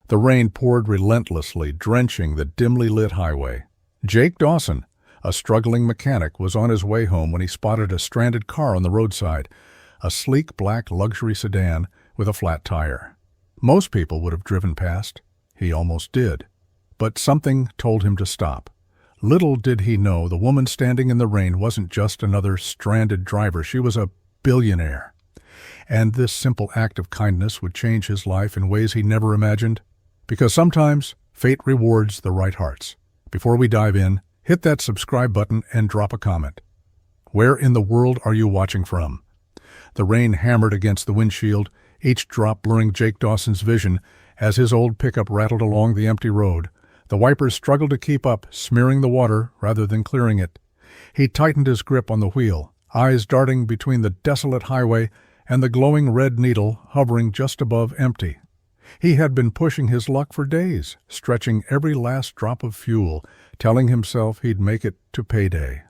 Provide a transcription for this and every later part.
The rain poured relentlessly, drenching the dimly lit highway. Jake Dawson, a struggling mechanic, was on his way home when he spotted a stranded car on the roadside, a sleek black luxury sedan with a flat tire. Most people would have driven past. He almost did. But something told him to stop. Little did he know the woman standing in the rain wasn't just another stranded driver. She was a billionaire. And this simple act of kindness would change his life in ways he never imagined. Because sometimes fate rewards the right hearts. Before we dive in, hit that subscribe button and drop a comment. Where in the world are you watching from? The rain hammered against the windshield, each drop blurring Jake Dawson's vision as his old pickup rattled along the empty road. The wipers struggled to keep up, smearing the water rather than clearing it. He tightened his grip on the wheel, eyes darting between the desolate highway and the glowing red needle hovering just above empty. He had been pushing his luck for days, stretching every last drop of fuel, telling himself he'd make it to payday.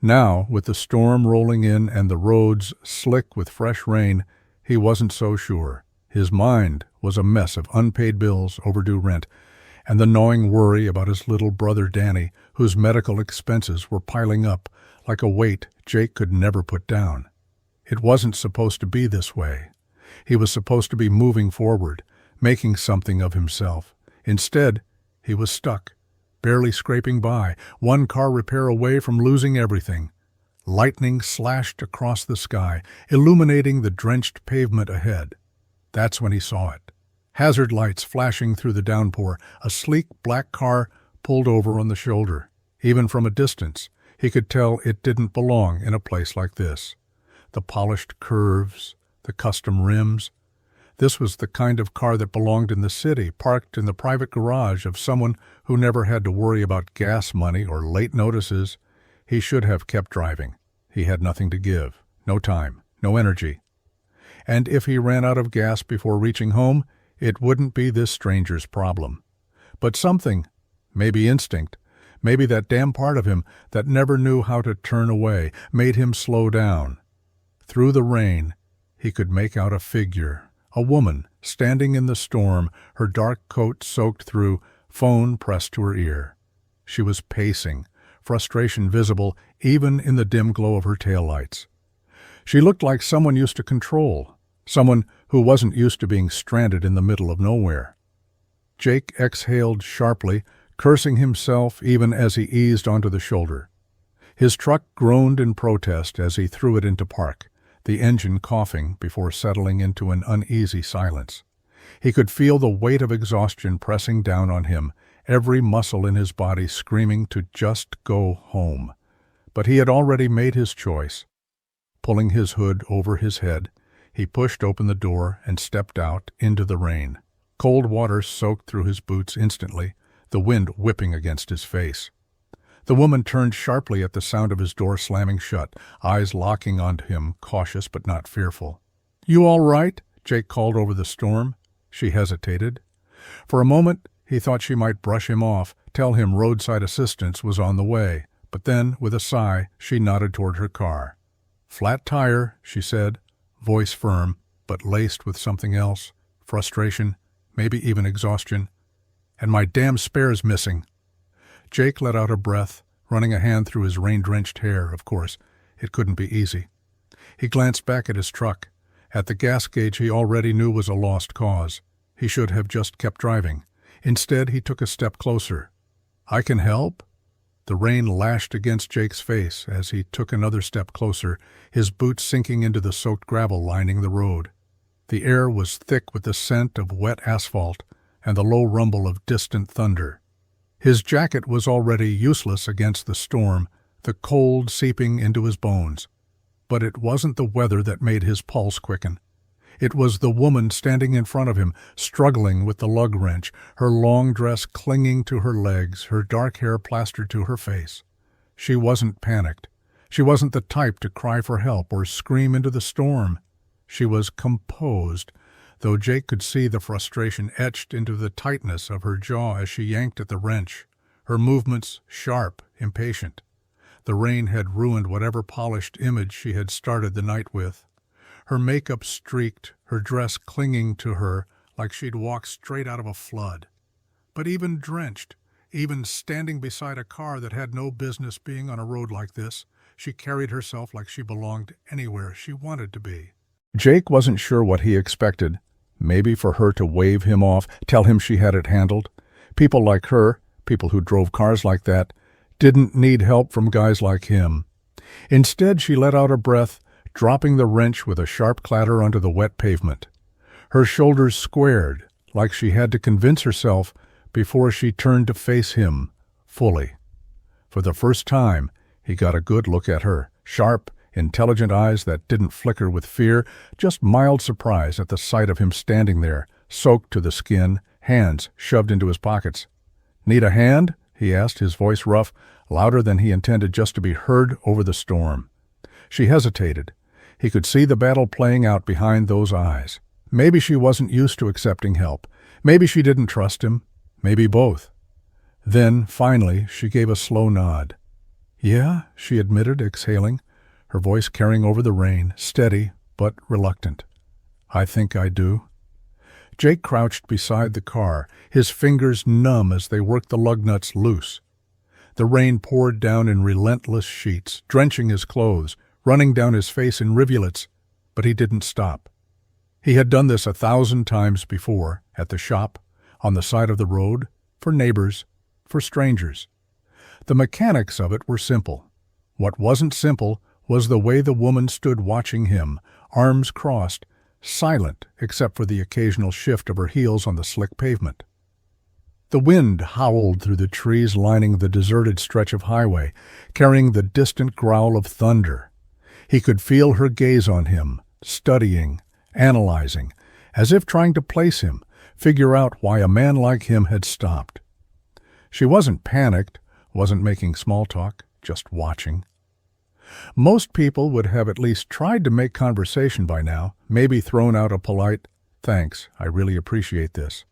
Now, with the storm rolling in and the roads slick with fresh rain, he wasn't so sure. His mind was a mess of unpaid bills, overdue rent, and the gnawing worry about his little brother Danny, whose medical expenses were piling up like a weight Jake could never put down. It wasn't supposed to be this way. He was supposed to be moving forward, making something of himself. Instead, he was stuck, barely scraping by, one car repair away from losing everything. Lightning slashed across the sky, illuminating the drenched pavement ahead. That's when he saw it. Hazard lights flashing through the downpour, a sleek black car pulled over on the shoulder. Even from a distance, he could tell it didn't belong in a place like this. The polished curves, the custom rims. This was the kind of car that belonged in the city, parked in the private garage of someone who never had to worry about gas money or late notices. He should have kept driving. He had nothing to give, no time, no energy. And if he ran out of gas before reaching home, it wouldn't be this stranger's problem. But something, maybe instinct, maybe that damn part of him that never knew how to turn away, made him slow down. Through the rain, he could make out a figure, a woman standing in the storm, her dark coat soaked through, phone pressed to her ear. She was pacing, frustration visible even in the dim glow of her taillights. She looked like someone used to control, someone who wasn't used to being stranded in the middle of nowhere. Jake exhaled sharply, cursing himself even as he eased onto the shoulder. His truck groaned in protest as he threw it into park, the engine coughing before settling into an uneasy silence. He could feel the weight of exhaustion pressing down on him, every muscle in his body screaming to just go home. But he had already made his choice. Pulling his hood over his head, he pushed open the door and stepped out into the rain. Cold water soaked through his boots instantly, the wind whipping against his face. The woman turned sharply at the sound of his door slamming shut, eyes locking onto him, cautious but not fearful. "You all right?" Jake called over the storm. She hesitated. For a moment, he thought she might brush him off, tell him roadside assistance was on the way. But then, with a sigh, she nodded toward her car. "Flat tire," she said, voice firm, but laced with something else, frustration, maybe even exhaustion. "And my damn spare's missing." Jake let out a breath, running a hand through his rain-drenched hair. Of course, it couldn't be easy. He glanced back at his truck. At the gas gauge he already knew was a lost cause. He should have just kept driving. Instead, he took a step closer. "I can help?" The rain lashed against Jake's face as he took another step closer, his boots sinking into the soaked gravel lining the road. The air was thick with the scent of wet asphalt and the low rumble of distant thunder. His jacket was already useless against the storm, the cold seeping into his bones. But it wasn't the weather that made his pulse quicken. It was the woman standing in front of him, struggling with the lug wrench, her long dress clinging to her legs, her dark hair plastered to her face. She wasn't panicked. She wasn't the type to cry for help or scream into the storm. She was composed, though Jake could see the frustration etched into the tightness of her jaw as she yanked at the wrench, her movements sharp, impatient. The rain had ruined whatever polished image she had started the night with. Her makeup streaked, her dress clinging to her, like she'd walked straight out of a flood. But even drenched, even standing beside a car that had no business being on a road like this, she carried herself like she belonged anywhere she wanted to be. Jake wasn't sure what he expected. Maybe for her to wave him off, tell him she had it handled. People like her, people who drove cars like that, didn't need help from guys like him. Instead, she let out a breath, dropping the wrench with a sharp clatter onto the wet pavement. Her shoulders squared, like she had to convince herself before she turned to face him fully. For the first time, he got a good look at her, sharp, intelligent eyes that didn't flicker with fear, just mild surprise at the sight of him standing there, soaked to the skin, hands shoved into his pockets. "Need a hand?" he asked, his voice rough, louder than he intended just to be heard over the storm. She hesitated. He could see the battle playing out behind those eyes. Maybe she wasn't used to accepting help. Maybe she didn't trust him. Maybe both. Then, finally, she gave a slow nod. "Yeah," she admitted, exhaling, her voice carrying over the rain, steady but reluctant. "I think I do." Jake crouched beside the car, his fingers numb as they worked the lug nuts loose. The rain poured down in relentless sheets, drenching his clothes, running down his face in rivulets, but he didn't stop. He had done this 1,000 times before, at the shop, on the side of the road, for neighbors, for strangers. The mechanics of it were simple. What wasn't simple was the way the woman stood watching him, arms crossed, silent except for the occasional shift of her heels on the slick pavement. The wind howled through the trees lining the deserted stretch of highway, carrying the distant growl of thunder. He could feel her gaze on him, studying, analyzing, as if trying to place him, figure out why a man like him had stopped. She wasn't panicked, wasn't making small talk, just watching. Most people would have at least tried to make conversation by now, maybe thrown out a polite, "Thanks, I really appreciate this."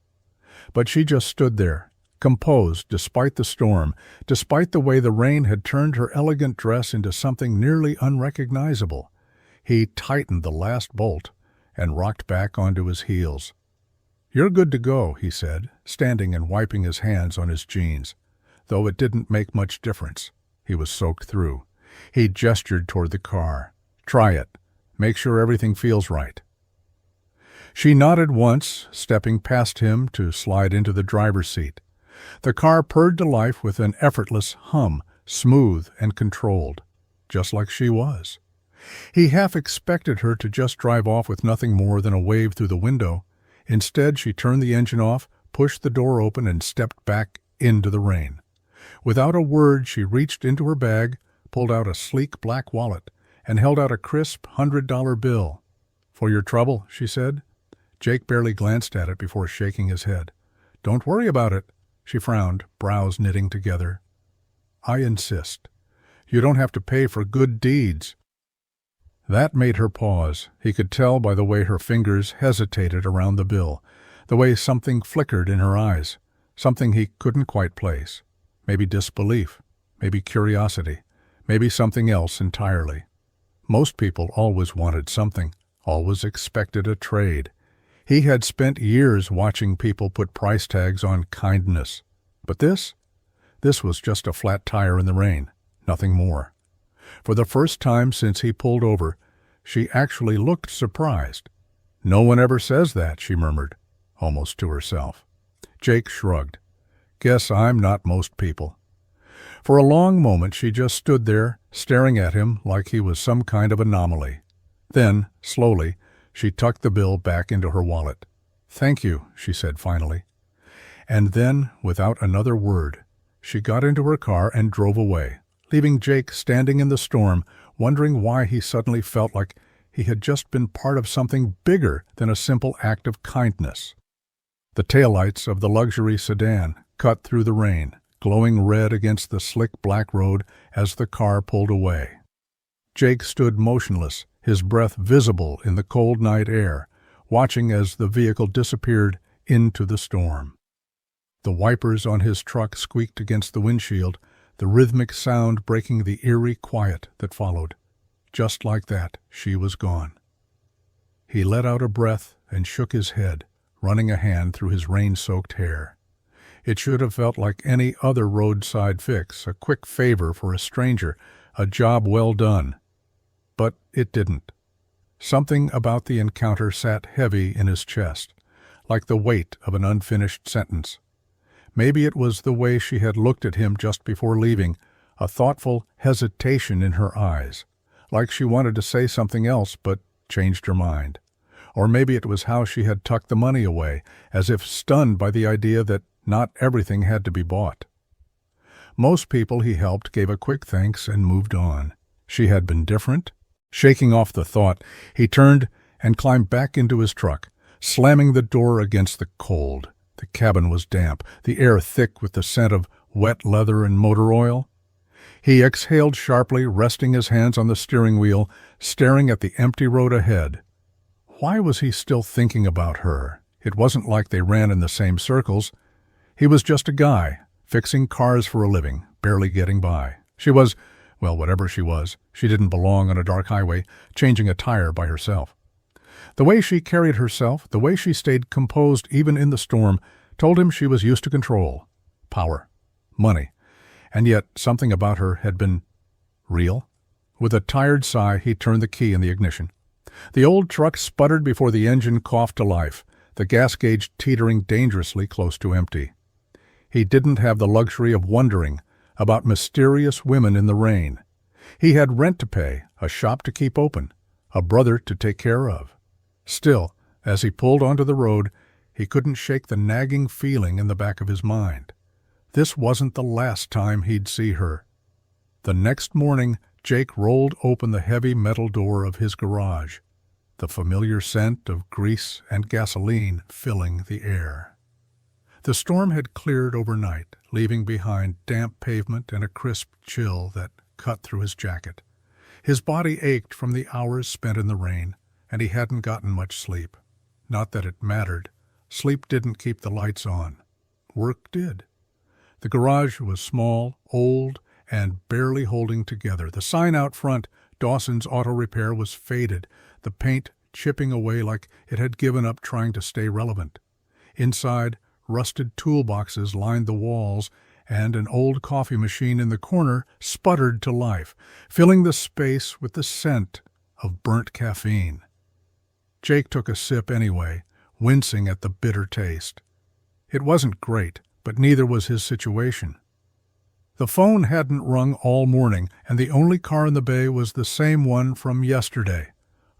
But she just stood there, composed despite the storm, despite the way the rain had turned her elegant dress into something nearly unrecognizable. He tightened the last bolt and rocked back onto his heels. "You're good to go," he said, standing and wiping his hands on his jeans. Though it didn't make much difference. He was soaked through. He gestured toward the car. "Try it. Make sure everything feels right." She nodded once, stepping past him to slide into the driver's seat. The car purred to life with an effortless hum, smooth and controlled, just like she was. He half expected her to just drive off with nothing more than a wave through the window. Instead, she turned the engine off, pushed the door open, and stepped back into the rain. Without a word, she reached into her bag, pulled out a sleek black wallet, and held out a crisp $100 bill. "For your trouble," she said. Jake barely glanced at it before shaking his head. "Don't worry about it," she frowned, brows knitting together. "I insist. You don't have to pay for good deeds." That made her pause. He could tell by the way her fingers hesitated around the bill, the way something flickered in her eyes, something he couldn't quite place. Maybe disbelief, maybe curiosity, maybe something else entirely. Most people always wanted something, always expected a trade. He had spent years watching people put price tags on kindness. But this was just a flat tire in the rain, nothing more. For the first time since he pulled over, she actually looked surprised. "No one ever says that," she murmured, almost to herself. Jake shrugged. "Guess I'm not most people." For a long moment she just stood there, staring at him like he was some kind of anomaly. Then, slowly, she tucked the bill back into her wallet. "Thank you," she said finally. And then, without another word, she got into her car and drove away, leaving Jake standing in the storm, wondering why he suddenly felt like he had just been part of something bigger than a simple act of kindness. The taillights of the luxury sedan cut through the rain, glowing red against the slick black road as the car pulled away. Jake stood motionless, his breath visible in the cold night air, watching as the vehicle disappeared into the storm. The wipers on his truck squeaked against the windshield, the rhythmic sound breaking the eerie quiet that followed. Just like that, she was gone. He let out a breath and shook his head, running a hand through his rain-soaked hair. It should have felt like any other roadside fix, a quick favor for a stranger, a job well done. But it didn't. Something about the encounter sat heavy in his chest, like the weight of an unfinished sentence. Maybe it was the way she had looked at him just before leaving, a thoughtful hesitation in her eyes, like she wanted to say something else but changed her mind. Or maybe it was how she had tucked the money away, as if stunned by the idea that not everything had to be bought. Most people he helped gave a quick thanks and moved on. She had been different. Shaking off the thought, he turned and climbed back into his truck, slamming the door against the cold. The cabin was damp, the air thick with the scent of wet leather and motor oil. He exhaled sharply, resting his hands on the steering wheel, staring at the empty road ahead. Why was he still thinking about her? It wasn't like they ran in the same circles. He was just a guy, fixing cars for a living, barely getting by. She was, well, whatever she was, she didn't belong on a dark highway, changing a tire by herself. The way she carried herself, the way she stayed composed even in the storm, told him she was used to control, power, money. And yet something about her had been real. With a tired sigh, he turned the key in the ignition. The old truck sputtered before the engine coughed to life, the gas gauge teetering dangerously close to empty. He didn't have the luxury of wondering about mysterious women in the rain. He had rent to pay, a shop to keep open, a brother to take care of. Still, as he pulled onto the road, he couldn't shake the nagging feeling in the back of his mind. This wasn't the last time he'd see her. The next morning, Jake rolled open the heavy metal door of his garage, the familiar scent of grease and gasoline filling the air. The storm had cleared overnight, leaving behind damp pavement and a crisp chill that cut through his jacket. His body ached from the hours spent in the rain, and he hadn't gotten much sleep. Not that it mattered. Sleep didn't keep the lights on. Work did. The garage was small, old, and barely holding together. The sign out front, Dawson's Auto Repair, was faded, the paint chipping away like it had given up trying to stay relevant. Inside, rusted toolboxes lined the walls, and an old coffee machine in the corner sputtered to life, filling the space with the scent of burnt caffeine. Jake took a sip anyway, wincing at the bitter taste. It wasn't great, but neither was his situation. The phone hadn't rung all morning, and the only car in the bay was the same one from yesterday,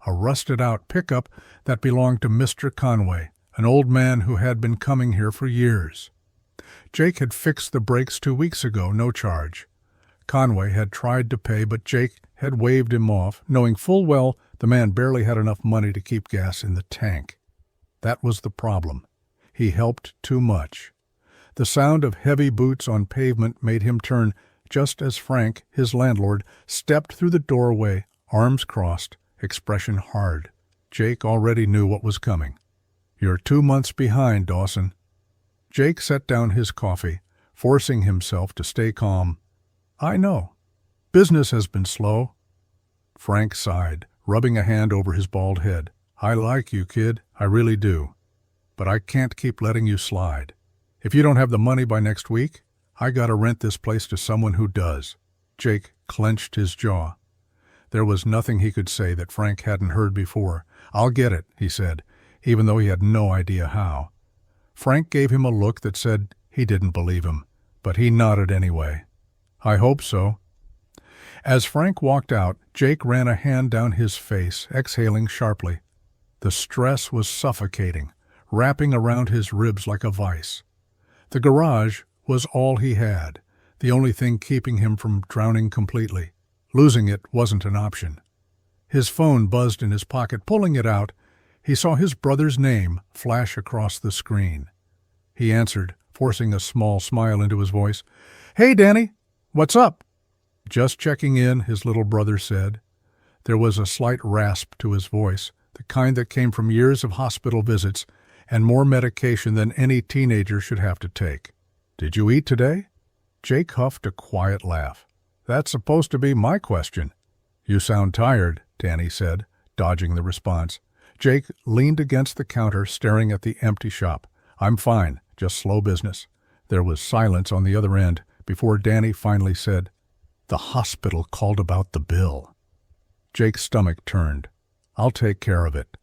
a rusted-out pickup that belonged to Mr. Conway, an old man who had been coming here for years. Jake had fixed the brakes 2 weeks ago, no charge. Conway had tried to pay, but Jake had waved him off, knowing full well the man barely had enough money to keep gas in the tank. That was the problem. He helped too much. The sound of heavy boots on pavement made him turn just as Frank, his landlord, stepped through the doorway, arms crossed, expression hard. Jake already knew what was coming. "You're 2 months behind, Dawson." Jake set down his coffee, forcing himself to stay calm. "I know. Business has been slow." Frank sighed, rubbing a hand over his bald head. "I like you, kid. I really do. But I can't keep letting you slide. If you don't have the money by next week, I gotta rent this place to someone who does." Jake clenched his jaw. There was nothing he could say that Frank hadn't heard before. "I'll get it," he said, even though he had no idea how. Frank gave him a look that said he didn't believe him, but he nodded anyway. "I hope so." As Frank walked out, Jake ran a hand down his face, exhaling sharply. The stress was suffocating, wrapping around his ribs like a vice. The garage was all he had, the only thing keeping him from drowning completely. Losing it wasn't an option. His phone buzzed in his pocket. Pulling it out, he saw his brother's name flash across the screen. He answered, forcing a small smile into his voice. "Hey, Danny, what's up?" "Just checking in," his little brother said. There was a slight rasp to his voice, the kind that came from years of hospital visits and more medication than any teenager should have to take. "Did you eat today?" Jake huffed a quiet laugh. "That's supposed to be my question." "You sound tired," Danny said, dodging the response. Jake leaned against the counter, staring at the empty shop. "I'm fine, just slow business." There was silence on the other end before Danny finally said, "The hospital called about the bill." Jake's stomach turned. "I'll take care of it."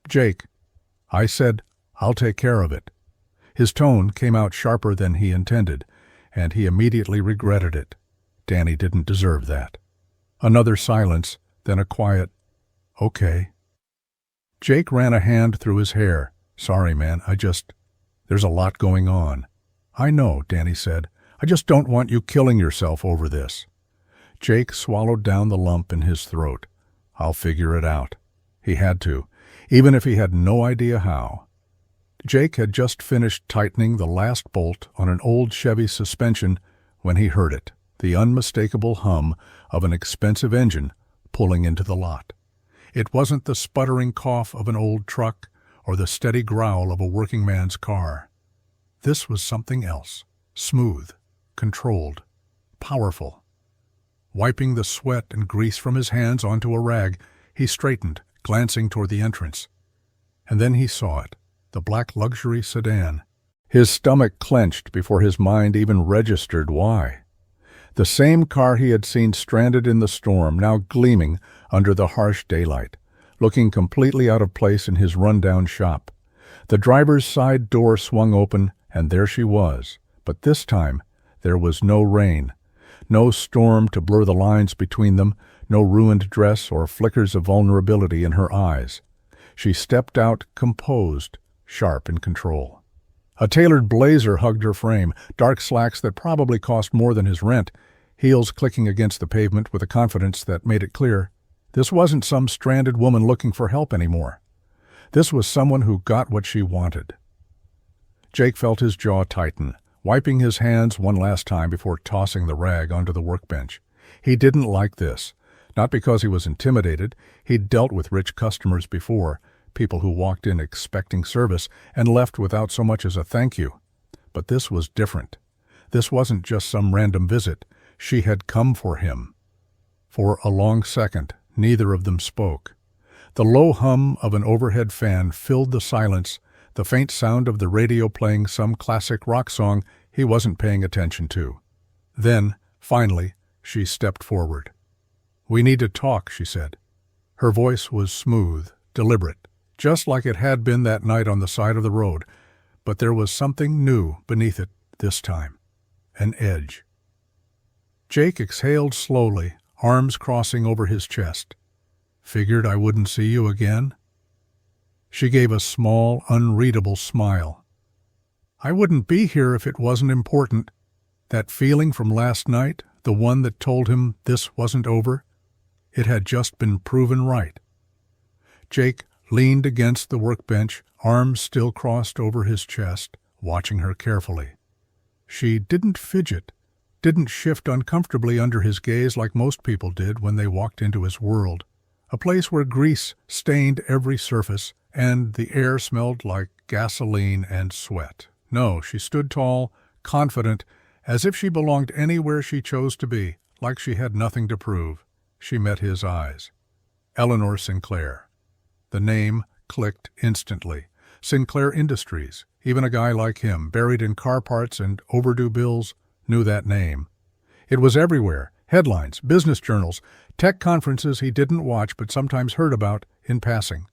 "Jake," I said, "I'll take care of it." His tone came out sharper than he intended, and he immediately regretted it. Danny didn't deserve that. Another silence, then a quiet, "Okay." Jake ran a hand through his hair. "Sorry, man, there's a lot going on." "I know," Danny said. "I just don't want you killing yourself over this." Jake swallowed down the lump in his throat. "I'll figure it out." He had to, even if he had no idea how. Jake had just finished tightening the last bolt on an old Chevy suspension when he heard it, the unmistakable hum of an expensive engine pulling into the lot. It wasn't the sputtering cough of an old truck or the steady growl of a working man's car. This was something else, smooth, controlled, powerful. Wiping the sweat and grease from his hands onto a rag, he straightened, glancing toward the entrance. And then he saw it, the black luxury sedan. His stomach clenched before his mind even registered why. The same car he had seen stranded in the storm, now gleaming under the harsh daylight, looking completely out of place in his rundown shop. The driver's side door swung open, and there she was. But this time, there was no rain, no storm to blur the lines between them, no ruined dress or flickers of vulnerability in her eyes. She stepped out composed, sharp in control. A tailored blazer hugged her frame, dark slacks that probably cost more than his rent, heels clicking against the pavement with a confidence that made it clear this wasn't some stranded woman looking for help anymore. This was someone who got what she wanted. Jake felt his jaw tighten, wiping his hands one last time before tossing the rag onto the workbench. He didn't like this, not because he was intimidated. He'd dealt with rich customers before, people who walked in expecting service and left without so much as a thank you. But this was different. This wasn't just some random visit. She had come for him. For a long second, neither of them spoke. The low hum of an overhead fan filled the silence, the faint sound of the radio playing some classic rock song he wasn't paying attention to. Then, finally, she stepped forward. "We need to talk," she said. Her voice was smooth, deliberate, just like it had been that night on the side of the road, but there was something new beneath it this time, an edge. Jake exhaled slowly, arms crossing over his chest. "Figured I wouldn't see you again?" She gave a small, unreadable smile. "I wouldn't be here if it wasn't important." That feeling from last night, the one that told him this wasn't over, it had just been proven right. Jake leaned against the workbench, arms still crossed over his chest, watching her carefully. She didn't fidget, didn't shift uncomfortably under his gaze like most people did when they walked into his world, a place where grease stained every surface and the air smelled like gasoline and sweat. No, she stood tall, confident, as if she belonged anywhere she chose to be, like she had nothing to prove. She met his eyes. Eleanor Sinclair. The name clicked instantly. Sinclair Industries. Even a guy like him, buried in car parts and overdue bills, knew that name. It was everywhere. Headlines, business journals, tech conferences he didn't watch but sometimes heard about in passing.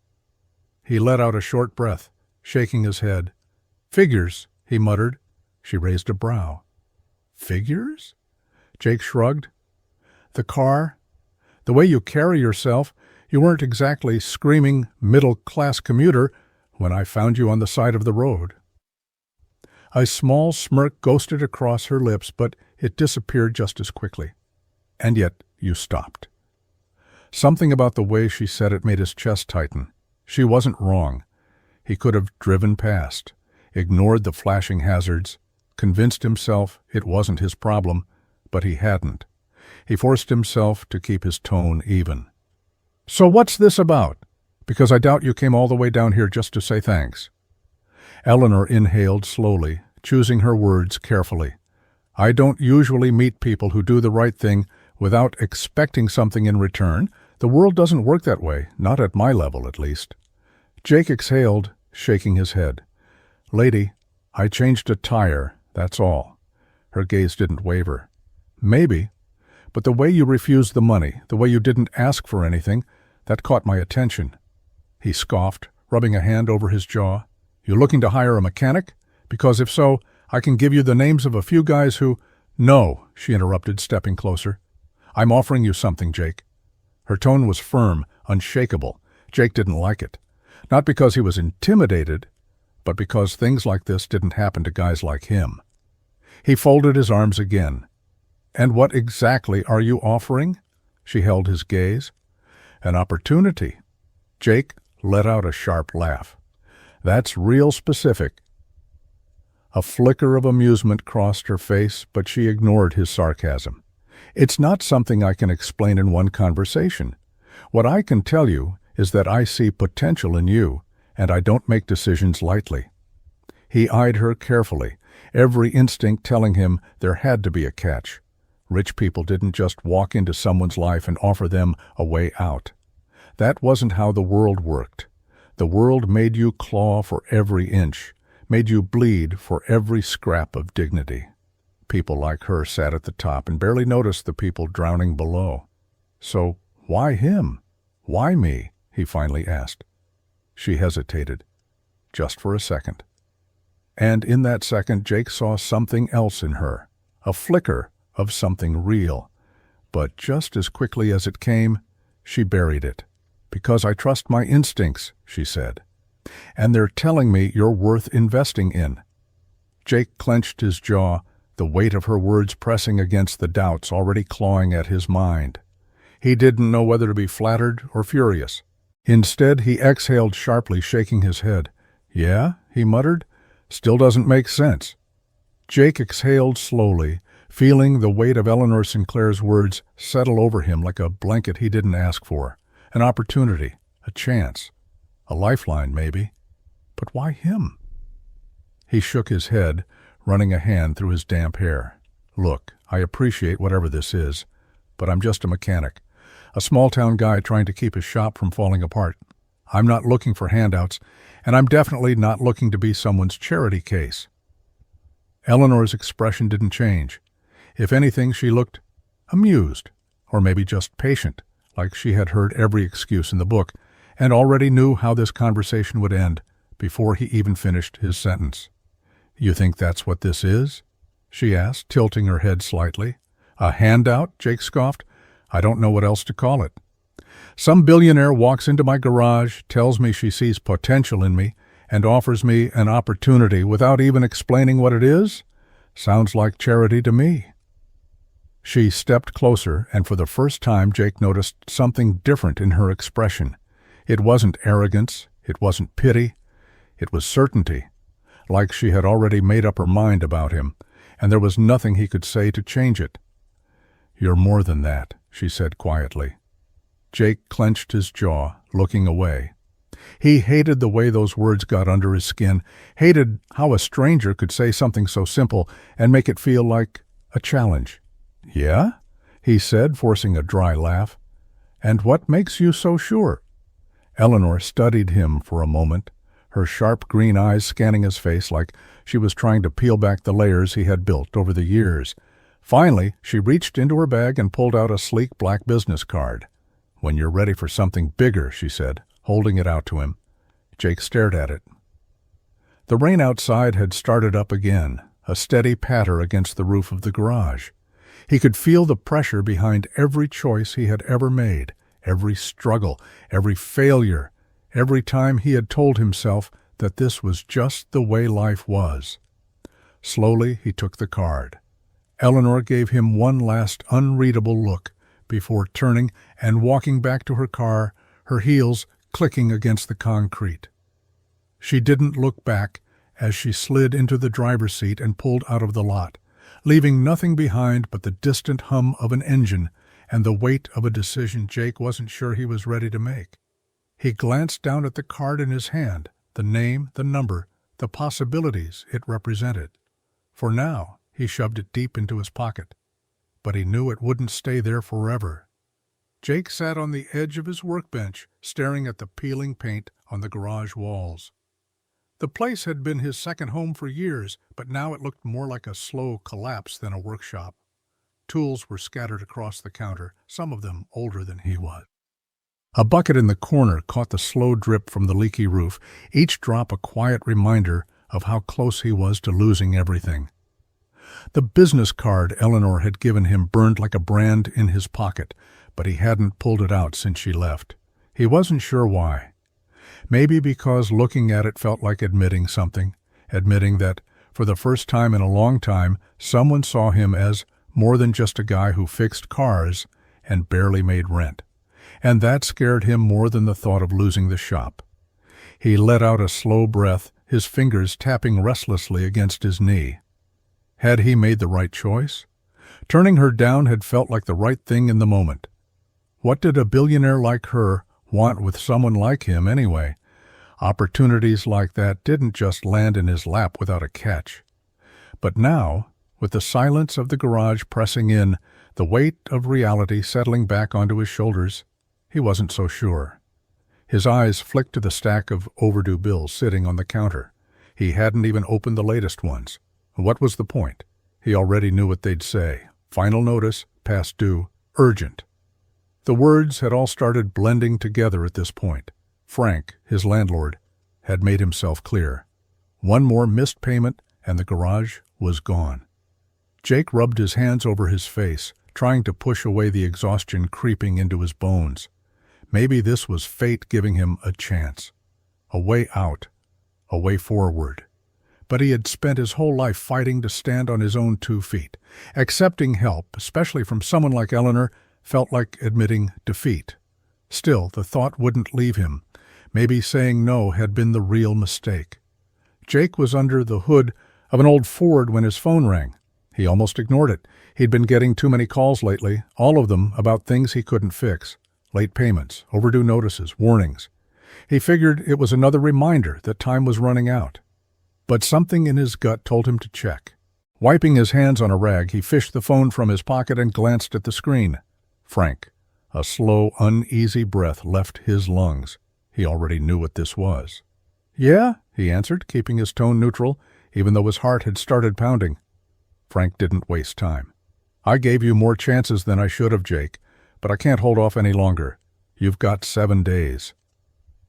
He let out a short breath, shaking his head. "Figures," he muttered. She raised a brow. "Figures?" Jake shrugged. "The car, the way you carry yourself, you weren't exactly screaming middle-class commuter when I found you on the side of the road." A small smirk ghosted across her lips, but it disappeared just as quickly. "And yet you stopped." Something about the way she said it made his chest tighten. She wasn't wrong. He could have driven past, ignored the flashing hazards, convinced himself it wasn't his problem, but he hadn't. He forced himself to keep his tone even. "So what's this about? Because I doubt you came all the way down here just to say thanks." Eleanor inhaled slowly, choosing her words carefully. "I don't usually meet people who do the right thing without expecting something in return. The world doesn't work that way, not at my level at least." Jake exhaled, shaking his head. "Lady, I changed a tire, that's all." Her gaze didn't waver. "Maybe, but the way you refused the money, the way you didn't ask for anything, that caught my attention." He scoffed, rubbing a hand over his jaw. "You looking to hire a mechanic? Because if so, I can give you the names of a few guys who—" "No," she interrupted, stepping closer. "I'm offering you something, Jake." Her tone was firm, unshakable. Jake didn't like it. Not because he was intimidated, but because things like this didn't happen to guys like him. He folded his arms again. "And what exactly are you offering?" She held his gaze. "An opportunity." Jake let out a sharp laugh. "That's real specific." A flicker of amusement crossed her face, but she ignored his sarcasm. "It's not something I can explain in one conversation. What I can tell you is that I see potential in you, and I don't make decisions lightly." He eyed her carefully, every instinct telling him there had to be a catch. Rich people didn't just walk into someone's life and offer them a way out. That wasn't how the world worked. The world made you claw for every inch, made you bleed for every scrap of dignity. People like her sat at the top and barely noticed the people drowning below. "So why him? Why me?" he finally asked. She hesitated, just for a second. And in that second, Jake saw something else in her, a flicker of something real. But just as quickly as it came, she buried it. "Because I trust my instincts," she said. "And they're telling me you're worth investing in." Jake clenched his jaw, the weight of her words pressing against the doubts already clawing at his mind. He didn't know whether to be flattered or furious. Instead, he exhaled sharply, shaking his head. "Yeah?" he muttered. "Still doesn't make sense." Jake exhaled slowly, feeling the weight of Eleanor Sinclair's words settle over him like a blanket he didn't ask for. An opportunity, a chance, a lifeline maybe. But why him? He shook his head, running a hand through his damp hair. "Look, I appreciate whatever this is, but I'm just a mechanic. A small-town guy trying to keep his shop from falling apart. I'm not looking for handouts, and I'm definitely not looking to be someone's charity case." Eleanor's expression didn't change. If anything, she looked amused, or maybe just patient, like she had heard every excuse in the book, and already knew how this conversation would end before he even finished his sentence. "You think that's what this is?" she asked, tilting her head slightly. "A handout?" Jake scoffed. "I don't know what else to call it. Some billionaire walks into my garage, tells me she sees potential in me, and offers me an opportunity without even explaining what it is? Sounds like charity to me." She stepped closer, and for the first time Jake noticed something different in her expression. It wasn't arrogance, it wasn't pity, it was certainty, like she had already made up her mind about him, and there was nothing he could say to change it. "You're more than that," she said quietly. Jake clenched his jaw, looking away. He hated the way those words got under his skin, hated how a stranger could say something so simple and make it feel like a challenge. "Yeah?" he said, forcing a dry laugh. "And what makes you so sure?" Eleanor studied him for a moment, her sharp green eyes scanning his face like she was trying to peel back the layers he had built over the years. Finally, she reached into her bag and pulled out a sleek black business card. "When you're ready for something bigger," she said, holding it out to him. Jake stared at it. The rain outside had started up again, a steady patter against the roof of the garage. He could feel the pressure behind every choice he had ever made, every struggle, every failure, every time he had told himself that this was just the way life was. Slowly, he took the card. Eleanor gave him one last unreadable look before turning and walking back to her car, her heels clicking against the concrete. She didn't look back as she slid into the driver's seat and pulled out of the lot, leaving nothing behind but the distant hum of an engine and the weight of a decision Jake wasn't sure he was ready to make. He glanced down at the card in his hand, the name, the number, the possibilities it represented. For now, he shoved it deep into his pocket. But he knew it wouldn't stay there forever. Jake sat on the edge of his workbench, staring at the peeling paint on the garage walls. The place had been his second home for years, but now it looked more like a slow collapse than a workshop. Tools were scattered across the counter, some of them older than he was. A bucket in the corner caught the slow drip from the leaky roof, each drop a quiet reminder of how close he was to losing everything. The business card Eleanor had given him burned like a brand in his pocket, but he hadn't pulled it out since she left. He wasn't sure why. Maybe because looking at it felt like admitting something, admitting that, for the first time in a long time, someone saw him as more than just a guy who fixed cars and barely made rent. And that scared him more than the thought of losing the shop. He let out a slow breath, his fingers tapping restlessly against his knee. Had he made the right choice? Turning her down had felt like the right thing in the moment. What did a billionaire like her want with someone like him anyway? Opportunities like that didn't just land in his lap without a catch. But now, with the silence of the garage pressing in, the weight of reality settling back onto his shoulders, he wasn't so sure. His eyes flicked to the stack of overdue bills sitting on the counter. He hadn't even opened the latest ones. What was the point? He already knew what they'd say. Final notice, past due, urgent. The words had all started blending together at this point. Frank, his landlord, had made himself clear. One more missed payment and the garage was gone. Jake rubbed his hands over his face, trying to push away the exhaustion creeping into his bones. Maybe this was fate giving him a chance. A way out. A way forward. But he had spent his whole life fighting to stand on his own 2 feet. Accepting help, especially from someone like Eleanor, felt like admitting defeat. Still, the thought wouldn't leave him. Maybe saying no had been the real mistake. Jake was under the hood of an old Ford when his phone rang. He almost ignored it. He'd been getting too many calls lately, all of them about things he couldn't fix. Late payments, overdue notices, warnings. He figured it was another reminder that time was running out. But something in his gut told him to check. Wiping his hands on a rag, he fished the phone from his pocket and glanced at the screen. Frank. A slow, uneasy breath left his lungs. He already knew what this was. "Yeah," he answered, keeping his tone neutral, even though his heart had started pounding. Frank didn't waste time. "I gave you more chances than I should have, Jake, but I can't hold off any longer. You've got 7 days.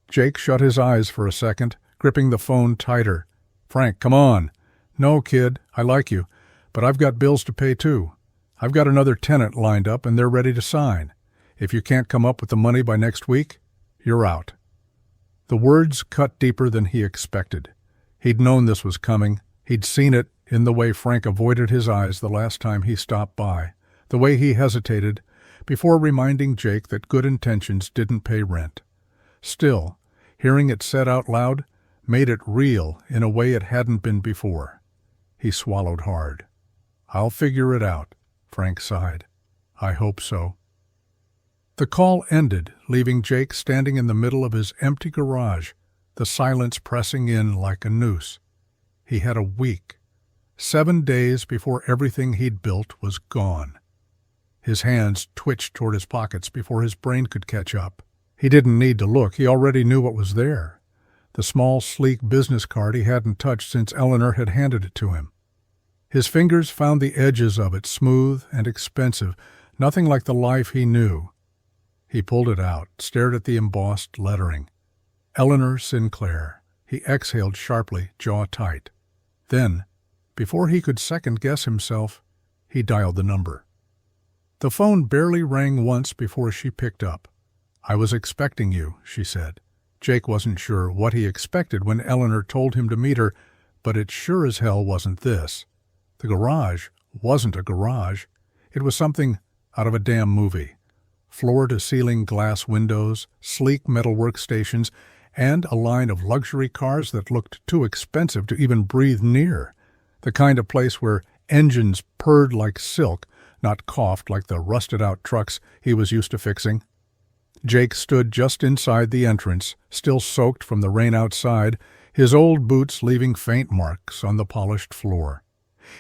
Jake shut his eyes for a second, gripping the phone tighter. "Frank, come on." "No, kid, I like you, but I've got bills to pay too. I've got another tenant lined up and they're ready to sign. If you can't come up with the money by next week, you're out." The words cut deeper than he expected. He'd known this was coming. He'd seen it in the way Frank avoided his eyes the last time he stopped by, the way he hesitated before reminding Jake that good intentions didn't pay rent. Still, hearing it said out loud made it real in a way it hadn't been before. He swallowed hard. "I'll figure it out," Frank sighed. "I hope so." The call ended, leaving Jake standing in the middle of his empty garage, the silence pressing in like a noose. He had a week, 7 days before everything he'd built was gone. His hands twitched toward his pockets before his brain could catch up. He didn't need to look. He already knew what was there. The small, sleek business card he hadn't touched since Eleanor had handed it to him. His fingers found the edges of it, smooth and expensive, nothing like the life he knew. He pulled it out, stared at the embossed lettering. Eleanor Sinclair. He exhaled sharply, jaw tight. Then, before he could second-guess himself, he dialed the number. The phone barely rang once before she picked up. "I was expecting you," she said. Jake wasn't sure what he expected when Eleanor told him to meet her, but it sure as hell wasn't this. The garage wasn't a garage. It was something out of a damn movie. Floor-to-ceiling glass windows, sleek metal workstations, and a line of luxury cars that looked too expensive to even breathe near. The kind of place where engines purred like silk, not coughed like the rusted-out trucks he was used to fixing. Jake stood just inside the entrance, still soaked from the rain outside, his old boots leaving faint marks on the polished floor.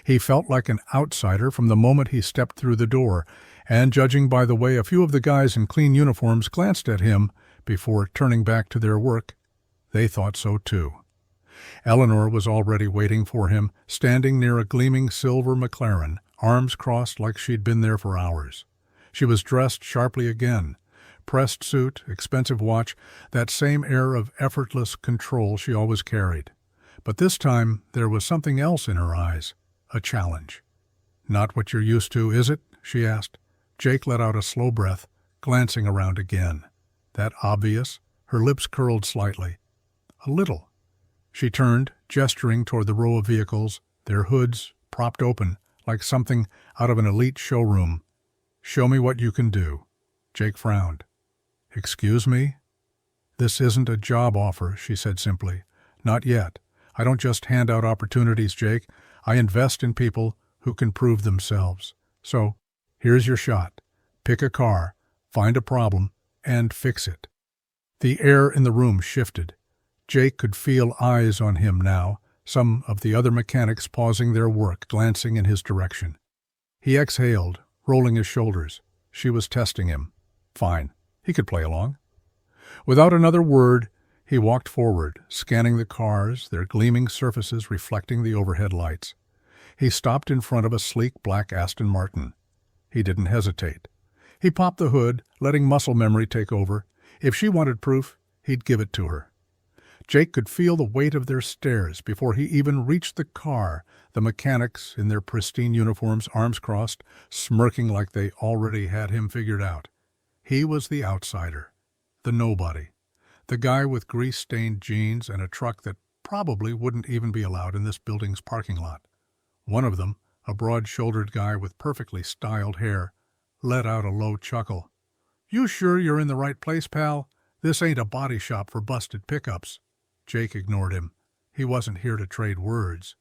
He felt like an outsider from the moment he stepped through the door, and judging by the way a few of the guys in clean uniforms glanced at him before turning back to their work, they thought so too. Eleanor was already waiting for him, standing near a gleaming silver McLaren, arms crossed like she'd been there for hours. She was dressed sharply again. Pressed suit, expensive watch, that same air of effortless control she always carried. But this time there was something else in her eyes, a challenge. "Not what you're used to, is it?" she asked. Jake let out a slow breath, glancing around again. That obvious? Her lips curled slightly. "A little." She turned, gesturing toward the row of vehicles, their hoods propped open, like something out of an elite showroom. "Show me what you can do." Jake frowned. "Excuse me?" "This isn't a job offer," she said simply. "Not yet. I don't just hand out opportunities, Jake. I invest in people who can prove themselves. So, here's your shot. Pick a car, find a problem, and fix it." The air in the room shifted. Jake could feel eyes on him now, some of the other mechanics pausing their work, glancing in his direction. He exhaled, rolling his shoulders. She was testing him. Fine. He could play along. Without another word, he walked forward, scanning the cars, their gleaming surfaces reflecting the overhead lights. He stopped in front of a sleek black Aston Martin. He didn't hesitate. He popped the hood, letting muscle memory take over. If she wanted proof, he'd give it to her. Jake could feel the weight of their stares before he even reached the car, the mechanics in their pristine uniforms, arms crossed, smirking like they already had him figured out. He was the outsider, the nobody, the guy with grease-stained jeans and a truck that probably wouldn't even be allowed in this building's parking lot. One of them, a broad-shouldered guy with perfectly styled hair, let out a low chuckle. "You sure you're in the right place, pal? This ain't a body shop for busted pickups." Jake ignored him. He wasn't here to trade words.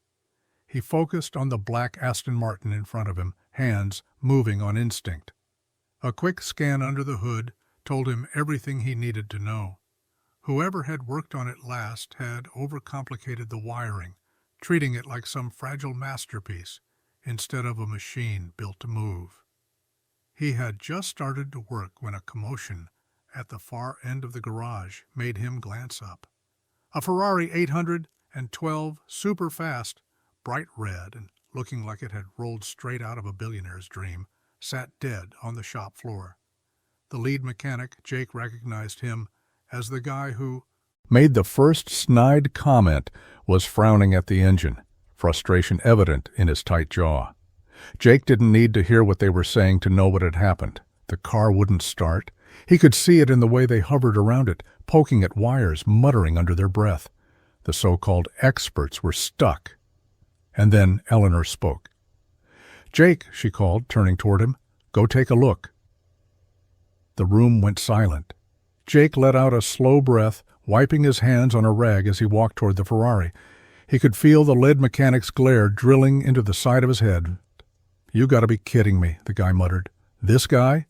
He focused on the black Aston Martin in front of him, hands moving on instinct. A quick scan under the hood told him everything he needed to know. Whoever had worked on it last had overcomplicated the wiring, treating it like some fragile masterpiece instead of a machine built to move. He had just started to work when a commotion at the far end of the garage made him glance up. A Ferrari 812, super fast, bright red and looking like it had rolled straight out of a billionaire's dream, sat dead on the shop floor. The lead mechanic, Jake, recognized him as the guy who made the first snide comment, was frowning at the engine, frustration evident in his tight jaw. Jake didn't need to hear what they were saying to know what had happened. The car wouldn't start. He could see it in the way they hovered around it, poking at wires, muttering under their breath. The so-called experts were stuck. And then Eleanor spoke. "Jake," she called, turning toward him, "go take a look." The room went silent. Jake let out a slow breath, wiping his hands on a rag as he walked toward the Ferrari. He could feel the lead mechanic's glare drilling into the side of his head. "You gotta be kidding me," the guy muttered. "This guy?"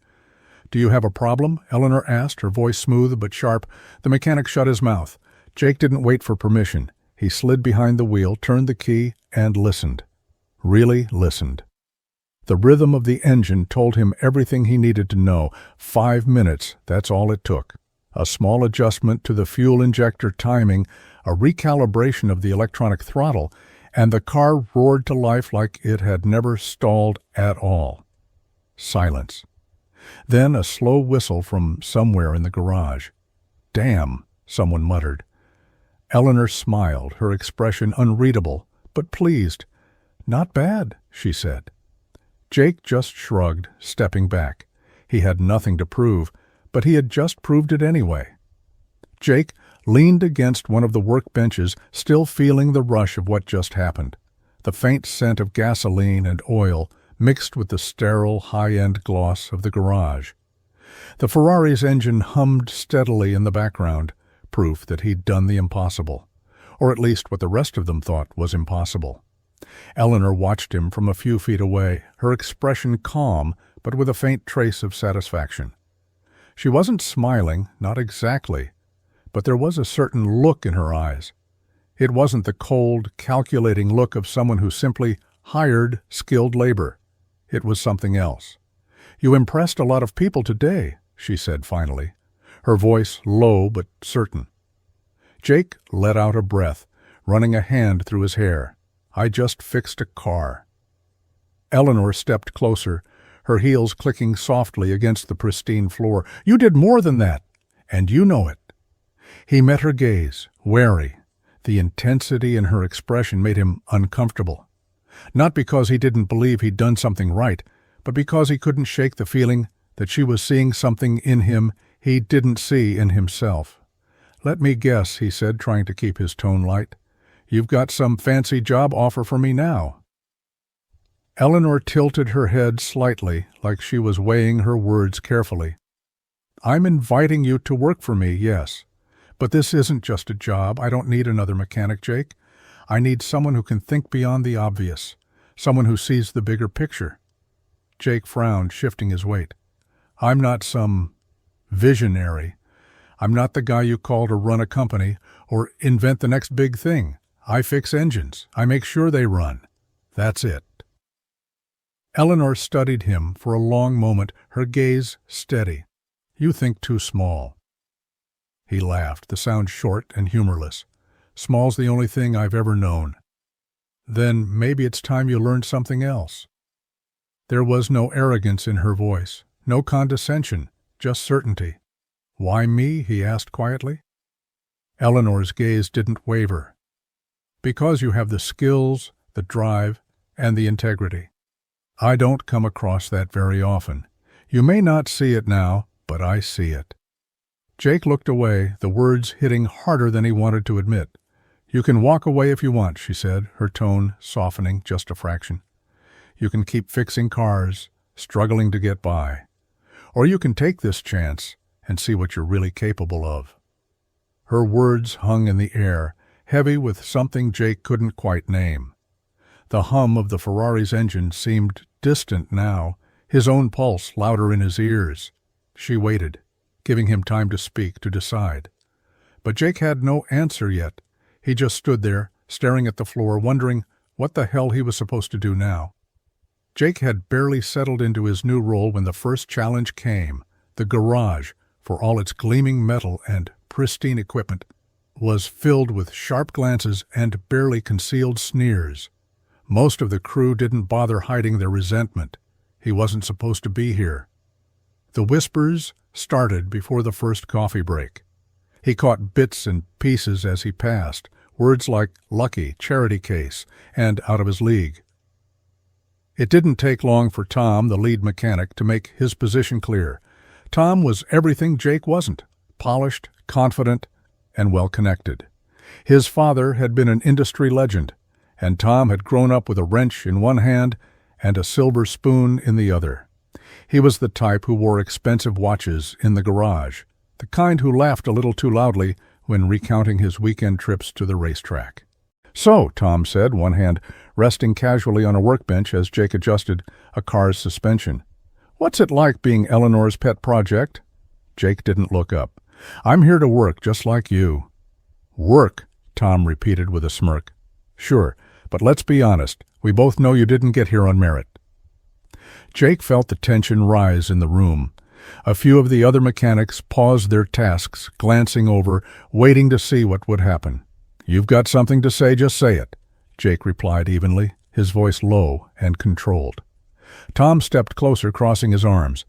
"Do you have a problem?" Eleanor asked, her voice smooth but sharp. The mechanic shut his mouth. Jake didn't wait for permission. He slid behind the wheel, turned the key, and listened. Really listened. The rhythm of the engine told him everything he needed to know. 5 minutes, that's all it took. A small adjustment to the fuel injector timing, a recalibration of the electronic throttle, and the car roared to life like it had never stalled at all. Silence. Then a slow whistle from somewhere in the garage. "Damn," someone muttered. Eleanor smiled, her expression unreadable, but pleased. "Not bad," she said. Jake just shrugged, stepping back. He had nothing to prove, but he had just proved it anyway. Jake leaned against one of the workbenches, still feeling the rush of what just happened. The faint scent of gasoline and oil mixed with the sterile, high-end gloss of the garage. The Ferrari's engine hummed steadily in the background, proof that he'd done the impossible, or at least what the rest of them thought was impossible. Eleanor watched him from a few feet away, her expression calm, but with a faint trace of satisfaction. She wasn't smiling, not exactly, but there was a certain look in her eyes. It wasn't the cold, calculating look of someone who simply hired, skilled labor. It was something else. "You impressed a lot of people today," she said finally, her voice low but certain. Jake let out a breath, running a hand through his hair. "I just fixed a car." Eleanor stepped closer, her heels clicking softly against the pristine floor. "You did more than that, and you know it." He met her gaze, wary. The intensity in her expression made him uncomfortable. Not because he didn't believe he'd done something right, but because he couldn't shake the feeling that she was seeing something in him he didn't see in himself. "Let me guess," he said, trying to keep his tone light. "You've got some fancy job offer for me now." Eleanor tilted her head slightly, like she was weighing her words carefully. "I'm inviting you to work for me, yes. But this isn't just a job. I don't need another mechanic, Jake. I need someone who can think beyond the obvious, someone who sees the bigger picture." Jake frowned, shifting his weight. "I'm not some visionary. I'm not the guy you call to run a company or invent the next big thing. I fix engines. I make sure they run. That's it." Eleanor studied him for a long moment, her gaze steady. "You think too small." He laughed, the sound short and humorless. "Small's the only thing I've ever known." "Then maybe it's time you learned something else." There was no arrogance in her voice, no condescension, just certainty. "Why me?" he asked quietly. Eleanor's gaze didn't waver. "Because you have the skills, the drive, and the integrity. I don't come across that very often. You may not see it now, but I see it." Jake looked away, the words hitting harder than he wanted to admit. "You can walk away if you want," she said, her tone softening just a fraction. "You can keep fixing cars, struggling to get by. Or you can take this chance and see what you're really capable of." Her words hung in the air, heavy with something Jake couldn't quite name. The hum of the Ferrari's engine seemed distant now, his own pulse louder in his ears. She waited, giving him time to speak, to decide. But Jake had no answer yet. He just stood there, staring at the floor, wondering what the hell he was supposed to do now. Jake had barely settled into his new role when the first challenge came. The garage, for all its gleaming metal and pristine equipment, was filled with sharp glances and barely concealed sneers. Most of the crew didn't bother hiding their resentment. He wasn't supposed to be here. The whispers started before the first coffee break. He caught bits and pieces as he passed, words like lucky, charity case, and out of his league. It didn't take long for Tom, the lead mechanic, to make his position clear. Tom was everything Jake wasn't: polished, confident, and well-connected. His father had been an industry legend, and Tom had grown up with a wrench in one hand and a silver spoon in the other. He was the type who wore expensive watches in the garage, the kind who laughed a little too loudly when recounting his weekend trips to the racetrack. "So," Tom said, one hand resting casually on a workbench as Jake adjusted a car's suspension, "what's it like being Eleanor's pet project?" Jake didn't look up. "I'm here to work, just like you." "Work," Tom repeated with a smirk. "Sure, but let's be honest. We both know you didn't get here on merit." Jake felt the tension rise in the room. A few of the other mechanics paused their tasks, glancing over, waiting to see what would happen. "You've got something to say, just say it," Jake replied evenly, his voice low and controlled. Tom stepped closer, crossing his arms.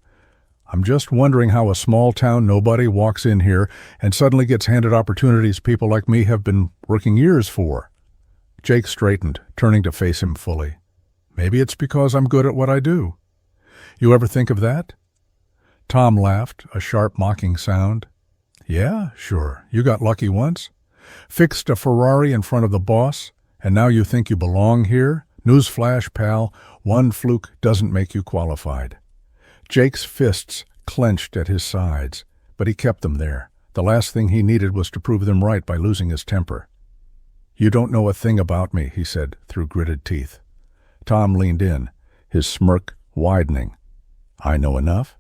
"I'm just wondering how a small-town nobody walks in here and suddenly gets handed opportunities people like me have been working years for." Jake straightened, turning to face him fully. "Maybe it's because I'm good at what I do." "You ever think of that?" Tom laughed, a sharp, mocking sound. "Yeah, sure. You got lucky once. Fixed a Ferrari in front of the boss, and now you think you belong here? Newsflash, pal, one fluke doesn't make you qualified." Jake's fists clenched at his sides, but he kept them there. The last thing he needed was to prove them right by losing his temper. "You don't know a thing about me," he said through gritted teeth. Tom leaned in, his smirk widening. "I know enough.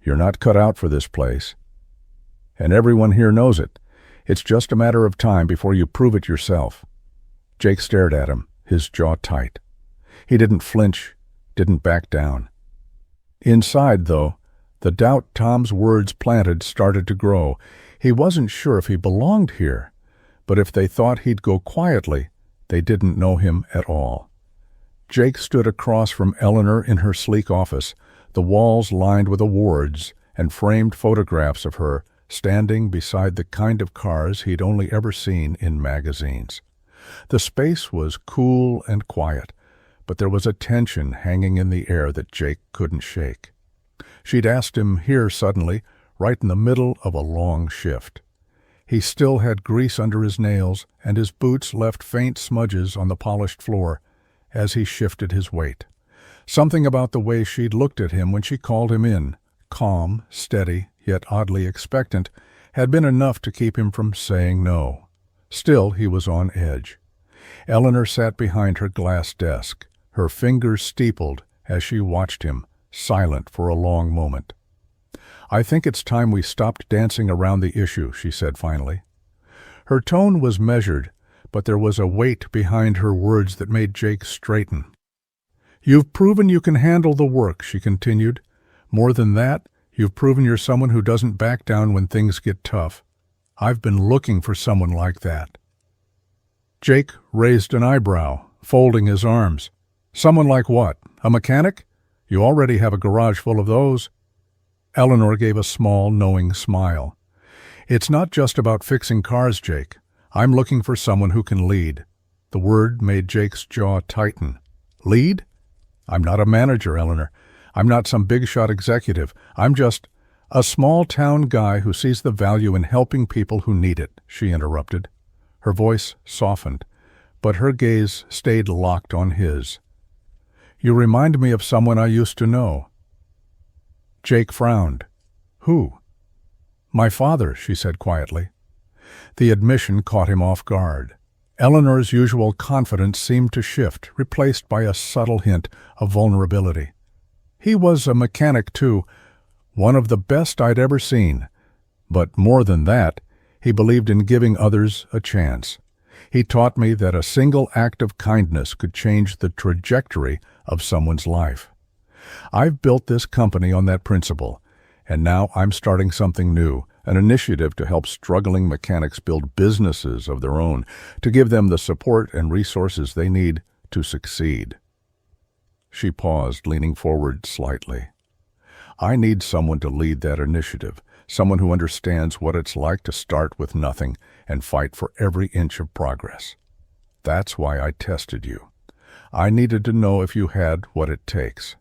You're not cut out for this place. And everyone here knows it. It's just a matter of time before you prove it yourself." Jake stared at him, his jaw tight. He didn't flinch, didn't back down. Inside, though, the doubt Tom's words planted started to grow. He wasn't sure if he belonged here, but if they thought he'd go quietly, they didn't know him at all. Jake stood across from Eleanor in her sleek office, the walls lined with awards and framed photographs of her standing beside the kind of cars he'd only ever seen in magazines. The space was cool and quiet, but there was a tension hanging in the air that Jake couldn't shake. She'd asked him here suddenly, right in the middle of a long shift. He still had grease under his nails, and his boots left faint smudges on the polished floor as he shifted his weight. Something about the way she'd looked at him when she called him in, calm, steady, yet oddly expectant, had been enough to keep him from saying no. Still, he was on edge. Eleanor sat behind her glass desk, her fingers steepled as she watched him, silent for a long moment. "I think it's time we stopped dancing around the issue," she said finally. Her tone was measured, but there was a weight behind her words that made Jake straighten. "You've proven you can handle the work," she continued. "More than that, you've proven you're someone who doesn't back down when things get tough. I've been looking for someone like that." Jake raised an eyebrow, folding his arms. "Someone like what? A mechanic? You already have a garage full of those." Eleanor gave a small, knowing smile. "It's not just about fixing cars, Jake. I'm looking for someone who can lead." The word made Jake's jaw tighten. "Lead? I'm not a manager, Eleanor. I'm not some big-shot executive. I'm just a small-town guy who sees the value in helping people who need it," she interrupted. Her voice softened, but her gaze stayed locked on his. "You remind me of someone I used to know." Jake frowned. "Who?" "My father," she said quietly. The admission caught him off guard. Eleanor's usual confidence seemed to shift, replaced by a subtle hint of vulnerability. "He was a mechanic, too, one of the best I'd ever seen. But more than that, he believed in giving others a chance. He taught me that a single act of kindness could change the trajectory of someone's life. I've built this company on that principle, and now I'm starting something new, an initiative to help struggling mechanics build businesses of their own, to give them the support and resources they need to succeed." She paused, leaning forward slightly. "I need someone to lead that initiative, someone who understands what it's like to start with nothing and fight for every inch of progress. That's why I tested you. I needed to know if you had what it takes."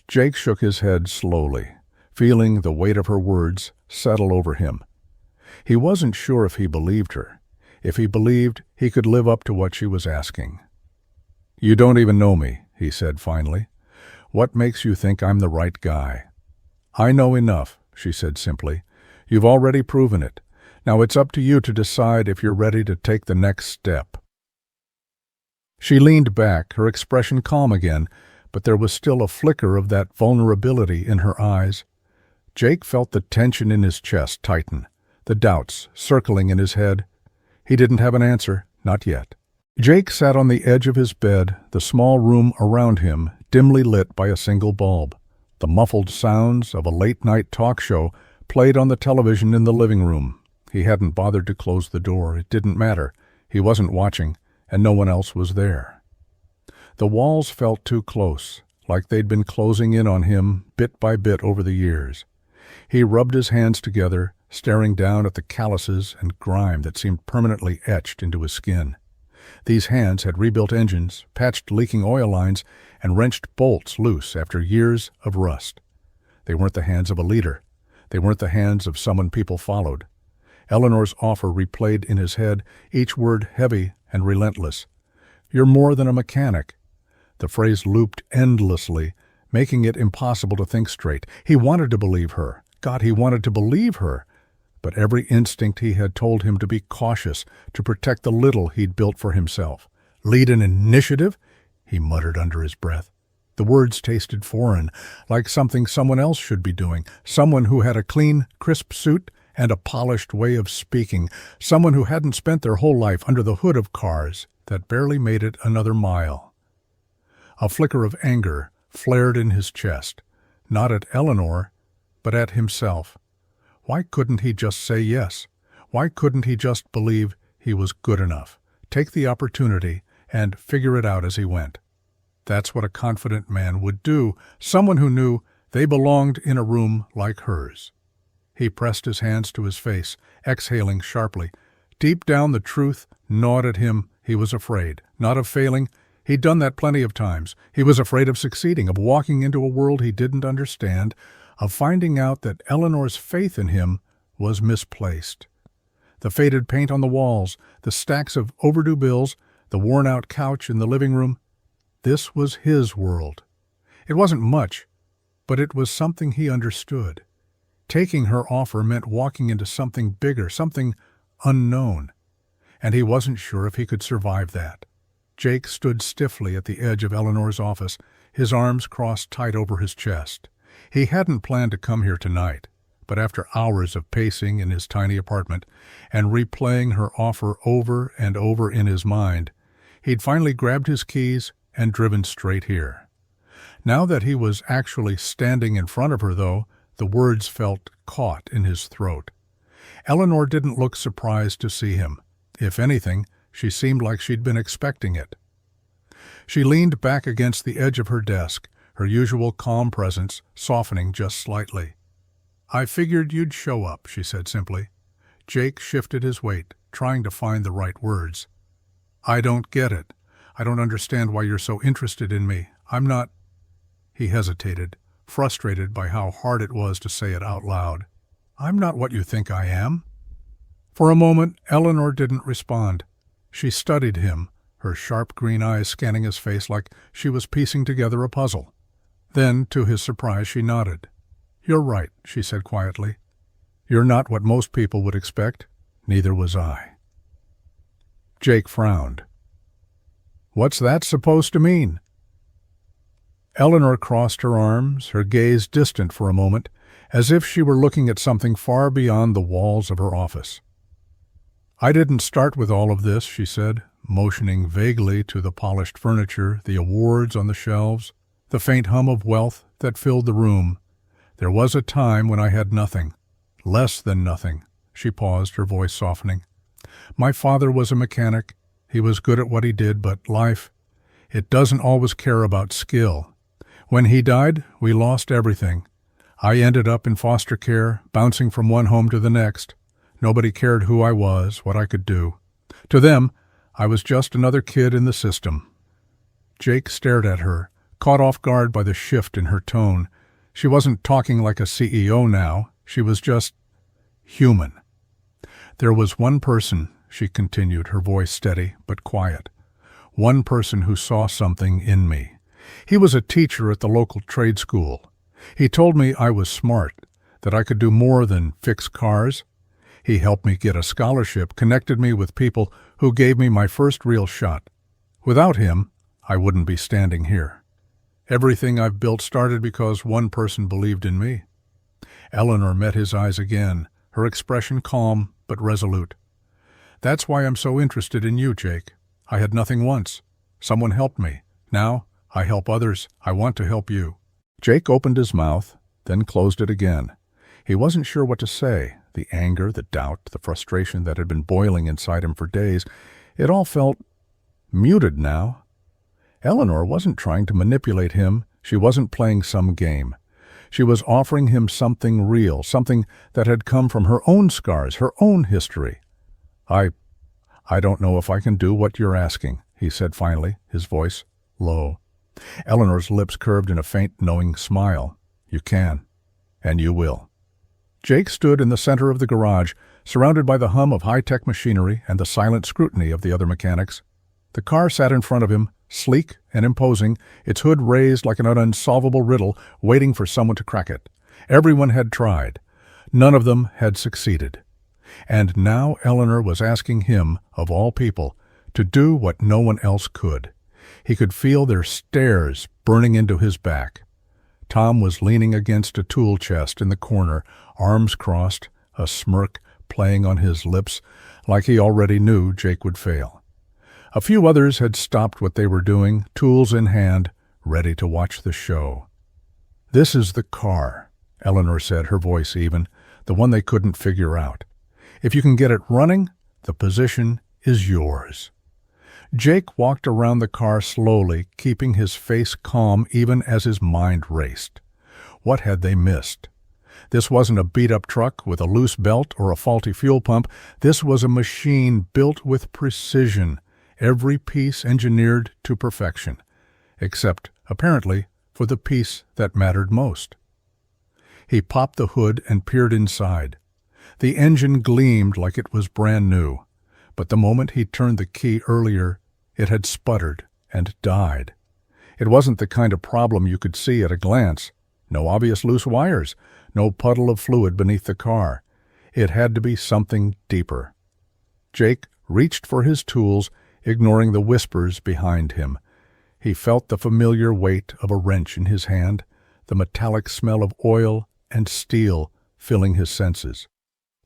Jake shook his head slowly, feeling the weight of her words settle over him. He wasn't sure if he believed her, if he believed he could live up to what she was asking. "You don't even know me," he said finally. "What makes you think I'm the right guy?" "I know enough," she said simply. "You've already proven it. Now it's up to you to decide if you're ready to take the next step." She leaned back, her expression calm again, but there was still a flicker of that vulnerability in her eyes. Jake felt the tension in his chest tighten, the doubts circling in his head. He didn't have an answer, not yet. Jake sat on the edge of his bed, the small room around him dimly lit by a single bulb. The muffled sounds of a late-night talk show played on the television in the living room. He hadn't bothered to close the door. It didn't matter. He wasn't watching, and no one else was there. The walls felt too close, like they'd been closing in on him bit by bit over the years. He rubbed his hands together, staring down at the calluses and grime that seemed permanently etched into his skin. These hands had rebuilt engines, patched leaking oil lines, and wrenched bolts loose after years of rust. They weren't the hands of a leader. They weren't the hands of someone people followed. Eleanor's offer replayed in his head, each word heavy and relentless. "You're more than a mechanic." The phrase looped endlessly, making it impossible to think straight. He wanted to believe her. God, he wanted to believe her. But every instinct he had told him to be cautious, to protect the little he'd built for himself. "Lead an initiative?" he muttered under his breath. The words tasted foreign, like something someone else should be doing, someone who had a clean, crisp suit and a polished way of speaking, someone who hadn't spent their whole life under the hood of cars that barely made it another mile. A flicker of anger flared in his chest, not at Eleanor, but at himself. Why couldn't he just say yes? Why couldn't he just believe he was good enough, take the opportunity, and figure it out as he went? That's what a confident man would do, someone who knew they belonged in a room like hers. He pressed his hands to his face, exhaling sharply. Deep down the truth gnawed at him. He was afraid, not of failing. He'd done that plenty of times. He was afraid of succeeding, of walking into a world he didn't understand, of finding out that Eleanor's faith in him was misplaced. The faded paint on the walls, the stacks of overdue bills, the worn-out couch in the living room, this was his world. It wasn't much, but it was something he understood. Taking her offer meant walking into something bigger, something unknown, and he wasn't sure if he could survive that. Jake stood stiffly at the edge of Eleanor's office, his arms crossed tight over his chest. He hadn't planned to come here tonight, but after hours of pacing in his tiny apartment and replaying her offer over and over in his mind, he'd finally grabbed his keys and driven straight here. Now that he was actually standing in front of her, though, the words felt caught in his throat. Eleanor didn't look surprised to see him. If anything, she seemed like she'd been expecting it. She leaned back against the edge of her desk, her usual calm presence softening just slightly. "I figured you'd show up," she said simply. Jake shifted his weight, trying to find the right words. "I don't get it. I don't understand why you're so interested in me. I'm not—" He hesitated, frustrated by how hard it was to say it out loud. "I'm not what you think I am." For a moment, Eleanor didn't respond. She studied him, her sharp green eyes scanning his face like she was piecing together a puzzle. Then, to his surprise, she nodded. "You're right," she said quietly. "You're not what most people would expect. Neither was I." Jake frowned. "What's that supposed to mean?" Eleanor crossed her arms, her gaze distant for a moment, as if she were looking at something far beyond the walls of her office. "I didn't start with all of this," she said, motioning vaguely to the polished furniture, the awards on the shelves, the faint hum of wealth that filled the room. "There was a time when I had nothing. Less than nothing." She paused, her voice softening. "My father was a mechanic. He was good at what he did, but life, it doesn't always care about skill. When he died, we lost everything. I ended up in foster care, bouncing from one home to the next. Nobody cared who I was, what I could do. To them, I was just another kid in the system." Jake stared at her, caught off guard by the shift in her tone. She wasn't talking like a CEO now. She was just human. "There was one person," she continued, her voice steady but quiet. "One person who saw something in me. He was a teacher at the local trade school. He told me I was smart, that I could do more than fix cars. He helped me get a scholarship, connected me with people who gave me my first real shot. Without him, I wouldn't be standing here. Everything I've built started because one person believed in me." Eleanor met his eyes again, her expression calm but resolute. "That's why I'm so interested in you, Jake. I had nothing once. Someone helped me. Now, I help others. I want to help you." Jake opened his mouth, then closed it again. He wasn't sure what to say. The anger, the doubt, the frustration that had been boiling inside him for days, it all felt muted now. Eleanor wasn't trying to manipulate him. She wasn't playing some game. She was offering him something real, something that had come from her own scars, her own history. I don't know if I can do what you're asking," he said finally, his voice low. Eleanor's lips curved in a faint, knowing smile. "You can, and you will." Jake stood in the center of the garage, surrounded by the hum of high-tech machinery and the silent scrutiny of the other mechanics. The car sat in front of him, sleek and imposing, its hood raised like an unsolvable riddle, waiting for someone to crack it. Everyone had tried. None of them had succeeded. And now Eleanor was asking him, of all people, to do what no one else could. He could feel their stares burning into his back. Tom was leaning against a tool chest in the corner, arms crossed, a smirk playing on his lips, like he already knew Jake would fail. A few others had stopped what they were doing, tools in hand, ready to watch the show. "This is the car," Eleanor said, her voice even, "the one they couldn't figure out. If you can get it running, the position is yours." Jake walked around the car slowly, keeping his face calm even as his mind raced. What had they missed? This wasn't a beat-up truck with a loose belt or a faulty fuel pump. This was a machine built with precision, every piece engineered to perfection, except, apparently, for the piece that mattered most. He popped the hood and peered inside. The engine gleamed like it was brand new, but the moment he turned the key earlier, it had sputtered and died. It wasn't the kind of problem you could see at a glance. No obvious loose wires, no puddle of fluid beneath the car. It had to be something deeper. Jake reached for his tools, ignoring the whispers behind him. He felt the familiar weight of a wrench in his hand, the metallic smell of oil and steel filling his senses.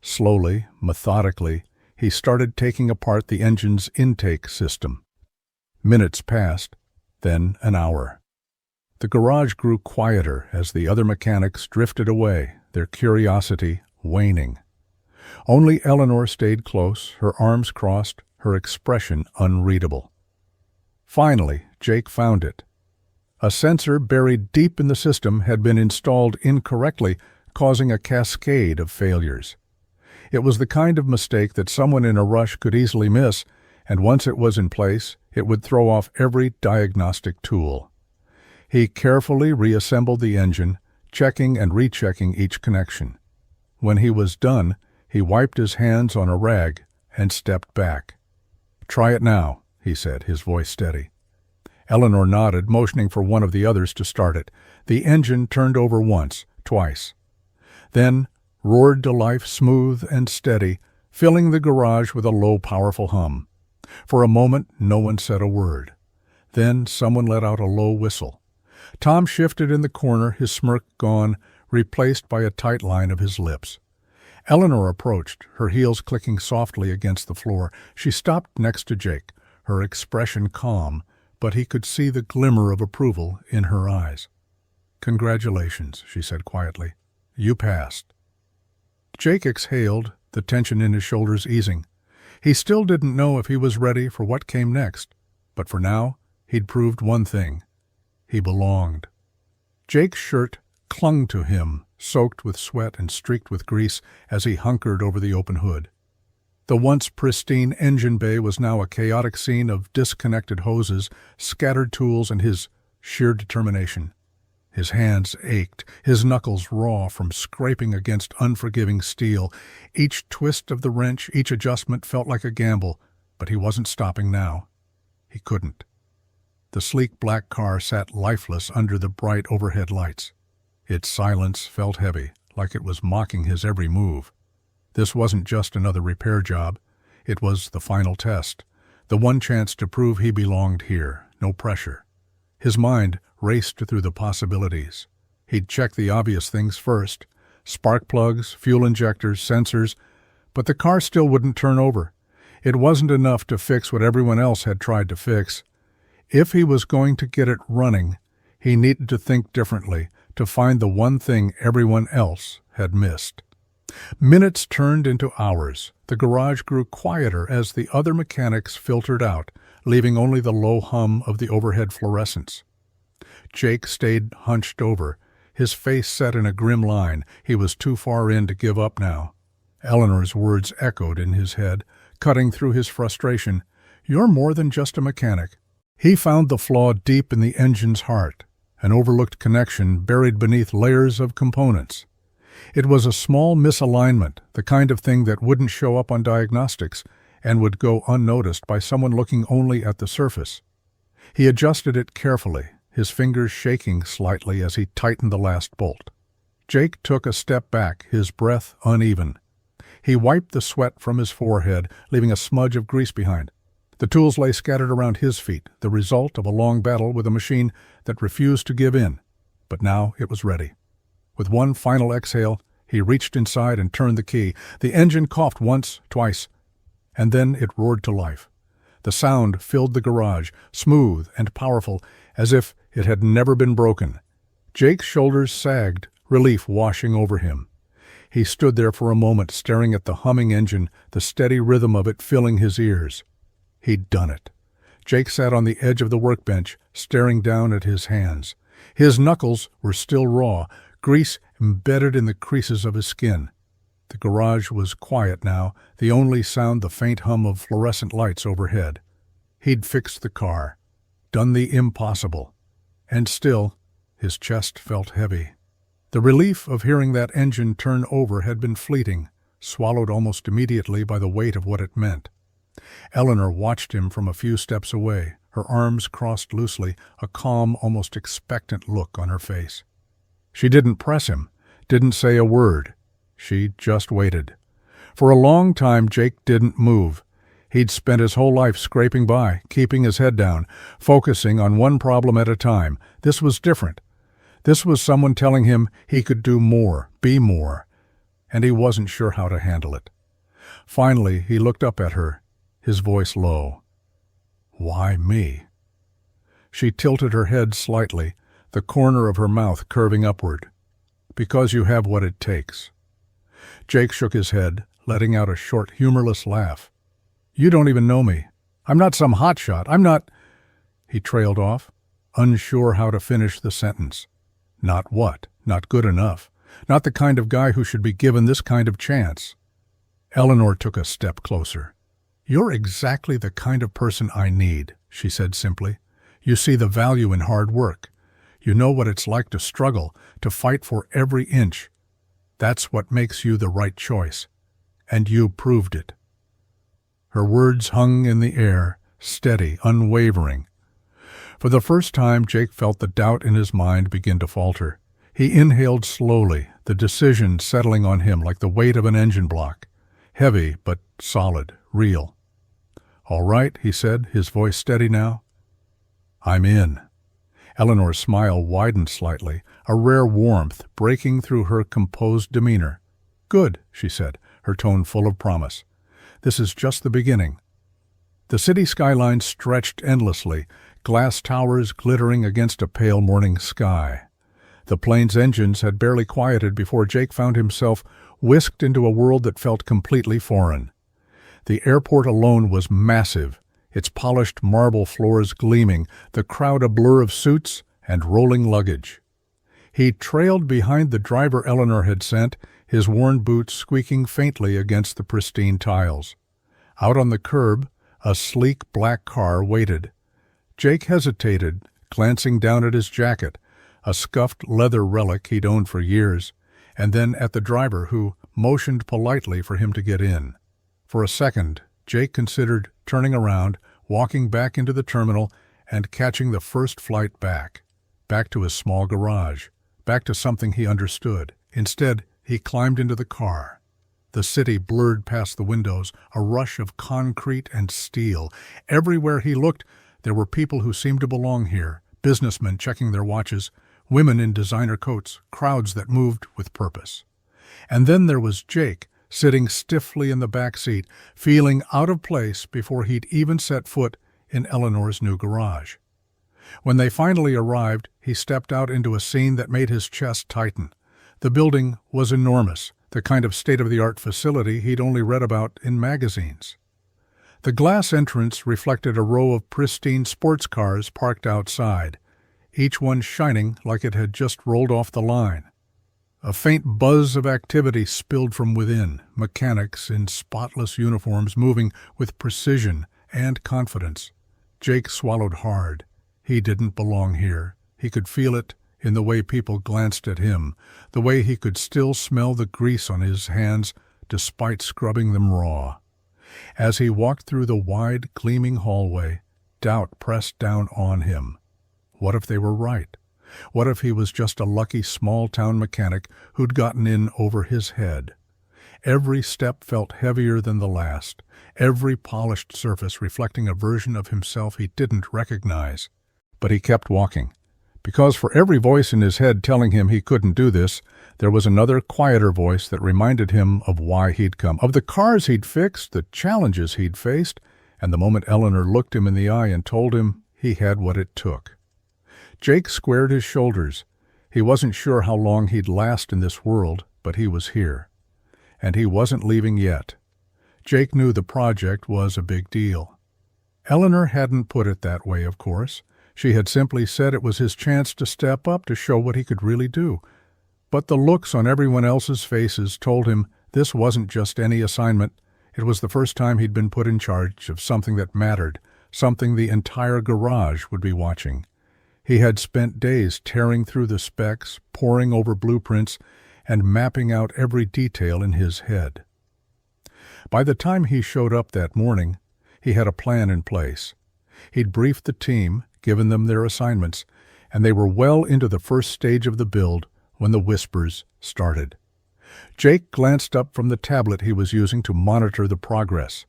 Slowly, methodically, he started taking apart the engine's intake system. Minutes passed, then an hour. The garage grew quieter as the other mechanics drifted away, their curiosity waning. Only Eleanor stayed close, her arms crossed, her expression unreadable. Finally, Jake found it. A sensor buried deep in the system had been installed incorrectly, causing a cascade of failures. It was the kind of mistake that someone in a rush could easily miss, and once it was in place, it would throw off every diagnostic tool. He carefully reassembled the engine, checking and rechecking each connection. When he was done, he wiped his hands on a rag and stepped back. "Try it now," he said, his voice steady. Eleanor nodded, motioning for one of the others to start it. The engine turned over once, twice. Then roared to life smooth and steady, filling the garage with a low, powerful hum. For a moment, no one said a word. Then someone let out a low whistle. Tom shifted in the corner, his smirk gone, replaced by a tight line of his lips. Eleanor approached, her heels clicking softly against the floor. She stopped next to Jake, her expression calm, but he could see the glimmer of approval in her eyes. "Congratulations," she said quietly. "You passed." Jake exhaled, the tension in his shoulders easing. He still didn't know if he was ready for what came next, but for now, he'd proved one thing. He belonged. Jake's shirt clung to him, soaked with sweat and streaked with grease, as he hunkered over the open hood. The once pristine engine bay was now a chaotic scene of disconnected hoses, scattered tools, and his sheer determination. His hands ached, his knuckles raw from scraping against unforgiving steel. Each twist of the wrench, each adjustment felt like a gamble, but he wasn't stopping now. He couldn't. The sleek black car sat lifeless under the bright overhead lights. Its silence felt heavy, like it was mocking his every move. This wasn't just another repair job. It was the final test, the one chance to prove he belonged here, no pressure. His mind raced through the possibilities. He'd check the obvious things first: spark plugs, fuel injectors, sensors, but the car still wouldn't turn over. It wasn't enough to fix what everyone else had tried to fix. If he was going to get it running, he needed to think differently, to find the one thing everyone else had missed. Minutes turned into hours. The garage grew quieter as the other mechanics filtered out, leaving only the low hum of the overhead fluorescents. Jake stayed hunched over, his face set in a grim line. He was too far in to give up now. Eleanor's words echoed in his head, cutting through his frustration. "You're more than just a mechanic." He found the flaw deep in the engine's heart, an overlooked connection buried beneath layers of components. It was a small misalignment, the kind of thing that wouldn't show up on diagnostics and would go unnoticed by someone looking only at the surface. He adjusted it carefully, his fingers shaking slightly as he tightened the last bolt. Jake took a step back, his breath uneven. He wiped the sweat from his forehead, leaving a smudge of grease behind. The tools lay scattered around his feet, the result of a long battle with a machine that refused to give in. But now it was ready. With one final exhale, he reached inside and turned the key. The engine coughed once, twice, and then it roared to life. The sound filled the garage, smooth and powerful, as if It had never been broken. Jake's shoulders sagged, relief washing over him. He stood there for a moment, staring at the humming engine, the steady rhythm of it filling his ears. He'd done it. Jake sat on the edge of the workbench, staring down at his hands. His knuckles were still raw, grease embedded in the creases of his skin. The garage was quiet now, the only sound the faint hum of fluorescent lights overhead. He'd fixed the car, done the impossible. And still, his chest felt heavy. The relief of hearing that engine turn over had been fleeting, swallowed almost immediately by the weight of what it meant. Eleanor watched him from a few steps away, her arms crossed loosely, a calm, almost expectant look on her face. She didn't press him, didn't say a word. She just waited. For a long time, Jake didn't move. He'd spent his whole life scraping by, keeping his head down, focusing on one problem at a time. This was different. This was someone telling him he could do more, be more, and he wasn't sure how to handle it. Finally, he looked up at her, his voice low. "Why me?" She tilted her head slightly, the corner of her mouth curving upward. "Because you have what it takes." Jake shook his head, letting out a short, humorless laugh. "You don't even know me. I'm not some hotshot. I'm not—" He trailed off, unsure how to finish the sentence. Not what? Not good enough. Not the kind of guy who should be given this kind of chance. Eleanor took a step closer. "You're exactly the kind of person I need," she said simply. "You see the value in hard work. You know what it's like to struggle, to fight for every inch. That's what makes you the right choice. And you proved it." Her words hung in the air, steady, unwavering. For the first time, Jake felt the doubt in his mind begin to falter. He inhaled slowly, the decision settling on him like the weight of an engine block. Heavy, but solid, real. "All right," he said, his voice steady now. "I'm in." Eleanor's smile widened slightly, a rare warmth breaking through her composed demeanor. "Good," she said, her tone full of promise. "This is just the beginning." The city skyline stretched endlessly, glass towers glittering against a pale morning sky. The plane's engines had barely quieted before Jake found himself whisked into a world that felt completely foreign. The airport alone was massive, its polished marble floors gleaming, the crowd a blur of suits and rolling luggage. He trailed behind the driver Eleanor had sent, his worn boots squeaking faintly against the pristine tiles. Out on the curb, a sleek black car waited. Jake hesitated, glancing down at his jacket, a scuffed leather relic he'd owned for years, and then at the driver who motioned politely for him to get in. For a second, Jake considered turning around, walking back into the terminal, and catching the first flight back to his small garage, back to something he understood. Instead, he climbed into the car. The city blurred past the windows, a rush of concrete and steel. Everywhere he looked, there were people who seemed to belong here, businessmen checking their watches, women in designer coats, crowds that moved with purpose. And then there was Jake, sitting stiffly in the back seat, feeling out of place before he'd even set foot in Eleanor's new garage. When they finally arrived, he stepped out into a scene that made his chest tighten. The building was enormous, the kind of state-of-the-art facility he'd only read about in magazines. The glass entrance reflected a row of pristine sports cars parked outside, each one shining like it had just rolled off the line. A faint buzz of activity spilled from within, mechanics in spotless uniforms moving with precision and confidence. Jake swallowed hard. He didn't belong here. He could feel it in the way people glanced at him, the way he could still smell the grease on his hands despite scrubbing them raw. As he walked through the wide, gleaming hallway, doubt pressed down on him. What if they were right? What if he was just a lucky small-town mechanic who'd gotten in over his head? Every step felt heavier than the last, every polished surface reflecting a version of himself he didn't recognize. But he kept walking, because for every voice in his head telling him he couldn't do this, there was another quieter voice that reminded him of why he'd come, of the cars he'd fixed, the challenges he'd faced, and the moment Eleanor looked him in the eye and told him he had what it took. Jake squared his shoulders. He wasn't sure how long he'd last in this world, but he was here. And he wasn't leaving yet. Jake knew the project was a big deal. Eleanor hadn't put it that way, of course. She had simply said it was his chance to step up to show what he could really do. But the looks on everyone else's faces told him this wasn't just any assignment. It was the first time he'd been put in charge of something that mattered, something the entire garage would be watching. He had spent days tearing through the specs, poring over blueprints, and mapping out every detail in his head. By the time he showed up that morning, he had a plan in place. He'd briefed the team, given them their assignments, and they were well into the first stage of the build when the whispers started. Jake glanced up from the tablet he was using to monitor the progress.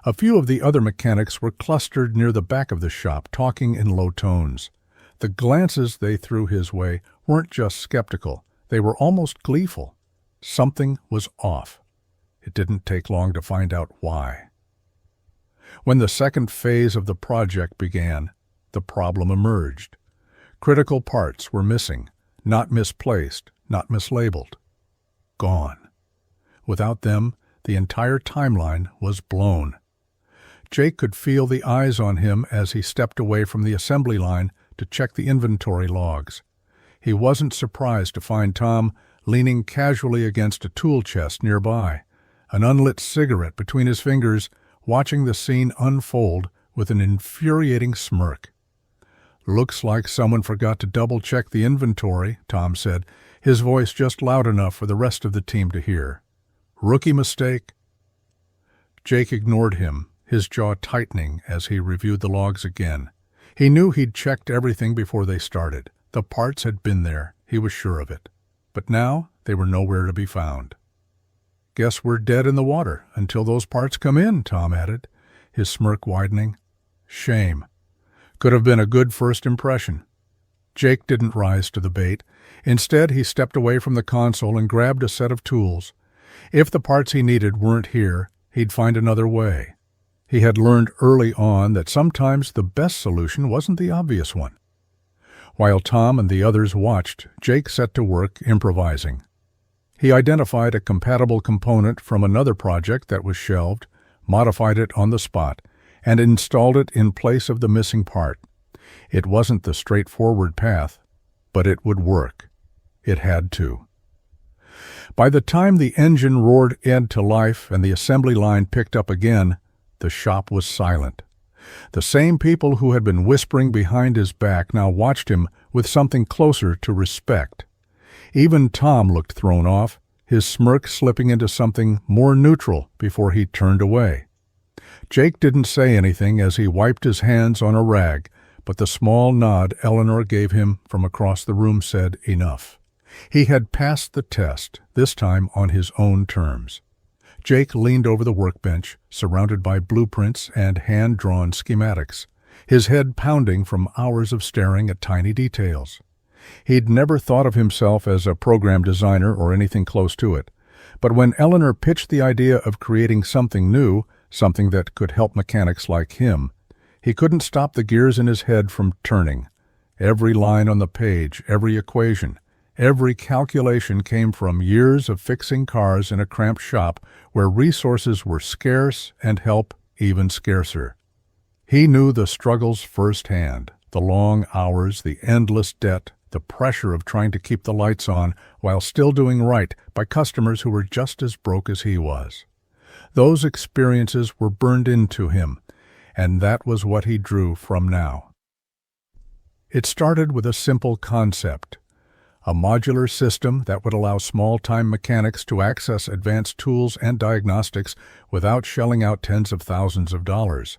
A few of the other mechanics were clustered near the back of the shop, talking in low tones. The glances they threw his way weren't just skeptical. They were almost gleeful. Something was off. It didn't take long to find out why. When the second phase of the project began, the problem emerged. Critical parts were missing, not misplaced, not mislabeled. Gone. Without them, the entire timeline was blown. Jake could feel the eyes on him as he stepped away from the assembly line to check the inventory logs. He wasn't surprised to find Tom leaning casually against a tool chest nearby, an unlit cigarette between his fingers, watching the scene unfold with an infuriating smirk. "Looks like someone forgot to double-check the inventory," Tom said, his voice just loud enough for the rest of the team to hear. "Rookie mistake?" Jake ignored him, his jaw tightening as he reviewed the logs again. He knew he'd checked everything before they started. The parts had been there, he was sure of it. But now they were nowhere to be found. "Guess we're dead in the water until those parts come in," Tom added, his smirk widening. "Shame. Could have been a good first impression." Jake didn't rise to the bait. Instead, he stepped away from the console and grabbed a set of tools. If the parts he needed weren't here, he'd find another way. He had learned early on that sometimes the best solution wasn't the obvious one. While Tom and the others watched, Jake set to work improvising. He identified a compatible component from another project that was shelved, modified it on the spot, and installed it in place of the missing part. It wasn't the straightforward path, but it would work. It had to. By the time the engine roared into life and the assembly line picked up again, the shop was silent. The same people who had been whispering behind his back now watched him with something closer to respect. Even Tom looked thrown off, his smirk slipping into something more neutral before he turned away. Jake didn't say anything as he wiped his hands on a rag, but the small nod Eleanor gave him from across the room said enough. He had passed the test, this time on his own terms. Jake leaned over the workbench, surrounded by blueprints and hand-drawn schematics, his head pounding from hours of staring at tiny details. He'd never thought of himself as a program designer or anything close to it, but when Eleanor pitched the idea of creating something new, something that could help mechanics like him, he couldn't stop the gears in his head from turning. Every line on the page, every equation, every calculation came from years of fixing cars in a cramped shop where resources were scarce and help even scarcer. He knew the struggles firsthand, the long hours, the endless debt, the pressure of trying to keep the lights on while still doing right by customers who were just as broke as he was. Those experiences were burned into him, and that was what he drew from now. It started with a simple concept, a modular system that would allow small-time mechanics to access advanced tools and diagnostics without shelling out tens of thousands of dollars.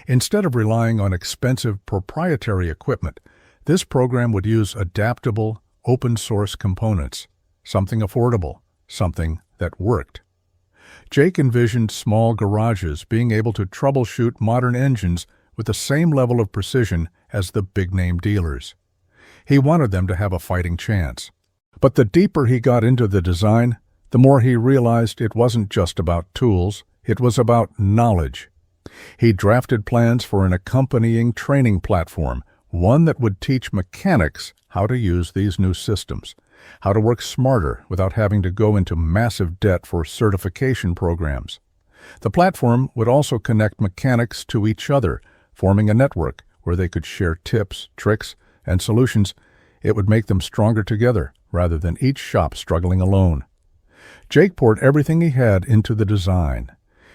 Instead of relying on expensive proprietary equipment, this program would use adaptable, open-source components, something affordable, something that worked. Jake envisioned small garages being able to troubleshoot modern engines with the same level of precision as the big-name dealers. He wanted them to have a fighting chance. But the deeper he got into the design, the more he realized it wasn't just about tools, it was about knowledge. He drafted plans for an accompanying training platform, one that would teach mechanics how to use these new systems, how to work smarter without having to go into massive debt for certification programs. The platform would also connect mechanics to each other, forming a network where they could share tips, tricks, and solutions. It would make them stronger together rather than each shop struggling alone. Jake poured everything he had into the design.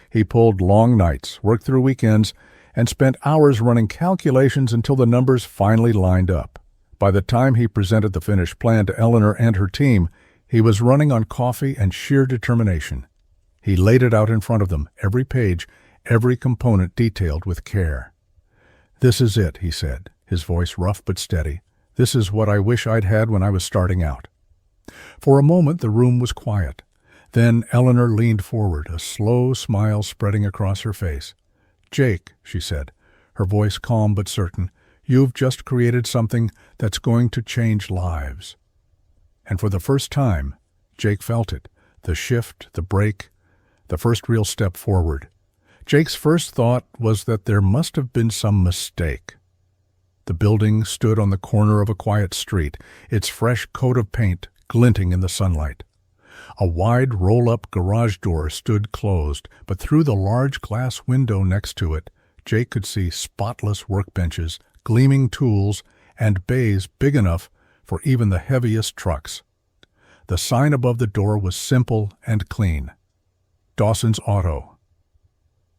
He pulled long nights, worked through weekends, and spent hours running calculations until the numbers finally lined up. By the time he presented the finished plan to Eleanor and her team, he was running on coffee and sheer determination. He laid it out in front of them, every page, every component detailed with care. "This is it," he said, his voice rough but steady. "This is what I wish I'd had when I was starting out." For a moment the room was quiet. Then Eleanor leaned forward, a slow smile spreading across her face. "Jake," she said, her voice calm but certain, "you've just created something that's going to change lives." And for the first time, Jake felt it, the shift, the break, the first real step forward. Jake's first thought was that there must have been some mistake. The building stood on the corner of a quiet street, its fresh coat of paint glinting in the sunlight. A wide roll-up garage door stood closed, but through the large glass window next to it, Jake could see spotless workbenches, gleaming tools, and bays big enough for even the heaviest trucks. The sign above the door was simple and clean. Dawson's Auto.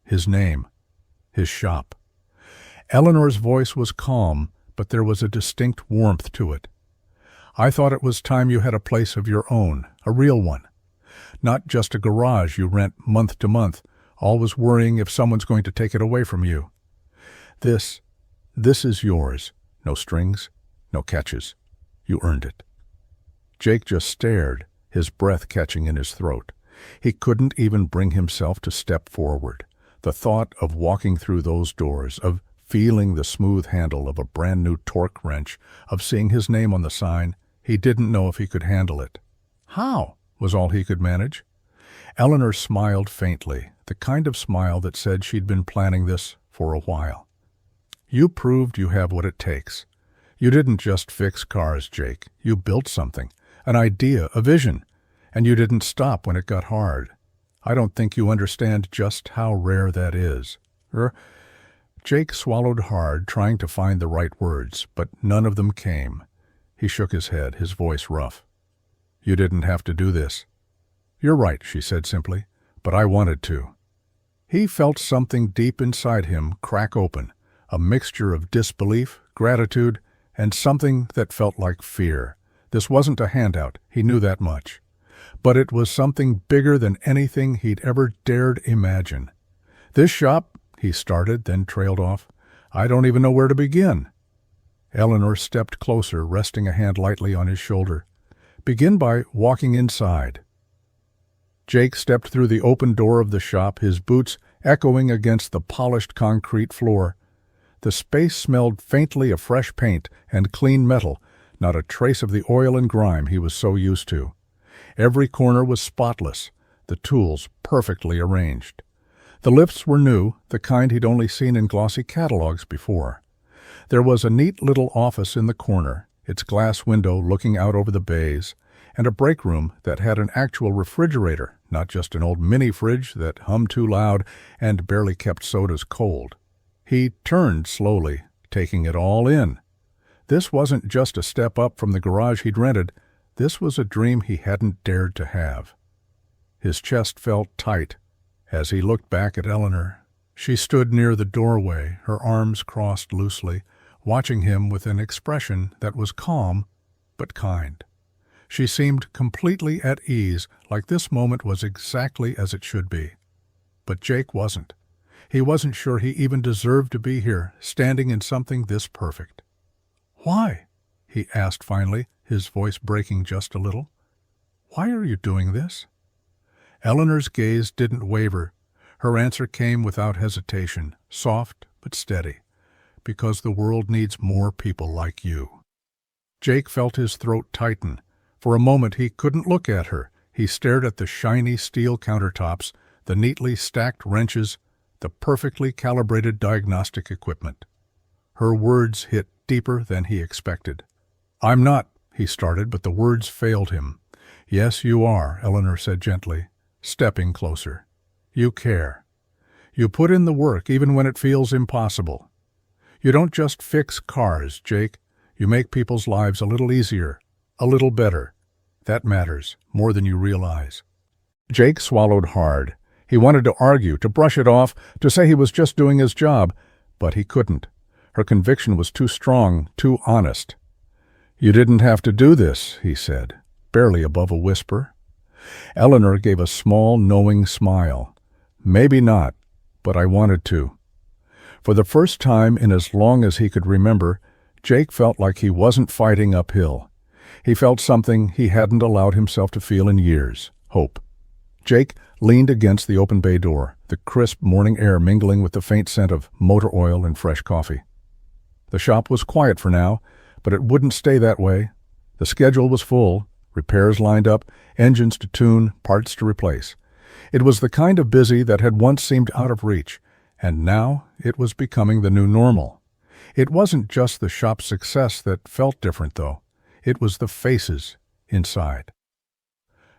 His name. His shop. Eleanor's voice was calm, but there was a distinct warmth to it. "I thought it was time you had a place of your own, a real one. Not just a garage you rent month to month, always worrying if someone's going to take it away from you. This is yours. No strings, no catches. You earned it." Jake just stared, his breath catching in his throat. He couldn't even bring himself to step forward. The thought of walking through those doors, of feeling the smooth handle of a brand-new torque wrench, of seeing his name on the sign, he didn't know if he could handle it. "How?" was all he could manage. Eleanor smiled faintly, the kind of smile that said she'd been planning this for a while. "You proved you have what it takes. You didn't just fix cars, Jake. You built something, an idea, a vision, and you didn't stop when it got hard. I don't think you understand just how rare that is." Jake swallowed hard, trying to find the right words, but none of them came. He shook his head, his voice rough. "You didn't have to do this." "You're right," she said simply, "but I wanted to." He felt something deep inside him crack open, a mixture of disbelief, gratitude, and something that felt like fear. This wasn't a handout, he knew that much. But it was something bigger than anything he'd ever dared imagine. "This shop," he started, then trailed off. "I don't even know where to begin." Eleanor stepped closer, resting a hand lightly on his shoulder. "Begin by walking inside." Jake stepped through the open door of the shop, his boots echoing against the polished concrete floor. The space smelled faintly of fresh paint and clean metal, not a trace of the oil and grime he was so used to. Every corner was spotless, the tools perfectly arranged. The lifts were new, the kind he'd only seen in glossy catalogs before. There was a neat little office in the corner, its glass window looking out over the bays, and a break room that had an actual refrigerator, not just an old mini-fridge that hummed too loud and barely kept sodas cold. He turned slowly, taking it all in. This wasn't just a step up from the garage he'd rented. This was a dream he hadn't dared to have. His chest felt tight as he looked back at Eleanor. She stood near the doorway, her arms crossed loosely, watching him with an expression that was calm but kind. She seemed completely at ease, like this moment was exactly as it should be. But Jake wasn't. He wasn't sure he even deserved to be here, standing in something this perfect. "Why?" he asked finally, his voice breaking just a little. "Why are you doing this?" Eleanor's gaze didn't waver. Her answer came without hesitation, soft but steady. "Because the world needs more people like you." Jake felt his throat tighten. For a moment he couldn't look at her. He stared at the shiny steel countertops, the neatly stacked wrenches, the perfectly calibrated diagnostic equipment. Her words hit deeper than he expected. "I'm not," he started, but the words failed him. "Yes, you are," Eleanor said gently, stepping closer. "You care. You put in the work even when it feels impossible. You don't just fix cars, Jake. You make people's lives a little easier, a little better. That matters more than you realize." Jake swallowed hard. He wanted to argue, to brush it off, to say he was just doing his job, but he couldn't. Her conviction was too strong, too honest. "You didn't have to do this," he said, barely above a whisper. Eleanor gave a small, knowing smile. "Maybe not, but I wanted to." For the first time in as long as he could remember, Jake felt like he wasn't fighting uphill. He felt something he hadn't allowed himself to feel in years: hope. Jake leaned against the open bay door, the crisp morning air mingling with the faint scent of motor oil and fresh coffee. The shop was quiet for now, but it wouldn't stay that way. The schedule was full, repairs lined up, engines to tune, parts to replace. It was the kind of busy that had once seemed out of reach, and now it was becoming the new normal. It wasn't just the shop's success that felt different, though. It was the faces inside.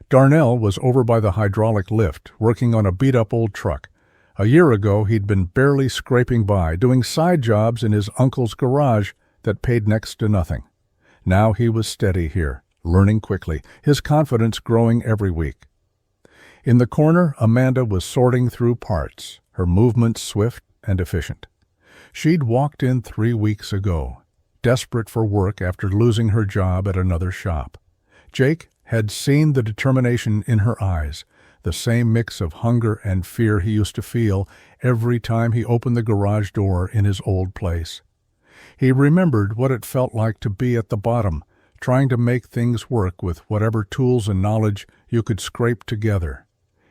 Darnell was over by the hydraulic lift, working on a beat-up old truck. A year ago, he'd been barely scraping by, doing side jobs in his uncle's garage that paid next to nothing. Now he was steady here, learning quickly, his confidence growing every week. In the corner, Amanda was sorting through parts, her movements swift and efficient. She'd walked in 3 weeks ago, desperate for work after losing her job at another shop. Jake had seen the determination in her eyes, the same mix of hunger and fear he used to feel every time he opened the garage door in his old place. He remembered what it felt like to be at the bottom, trying to make things work with whatever tools and knowledge you could scrape together.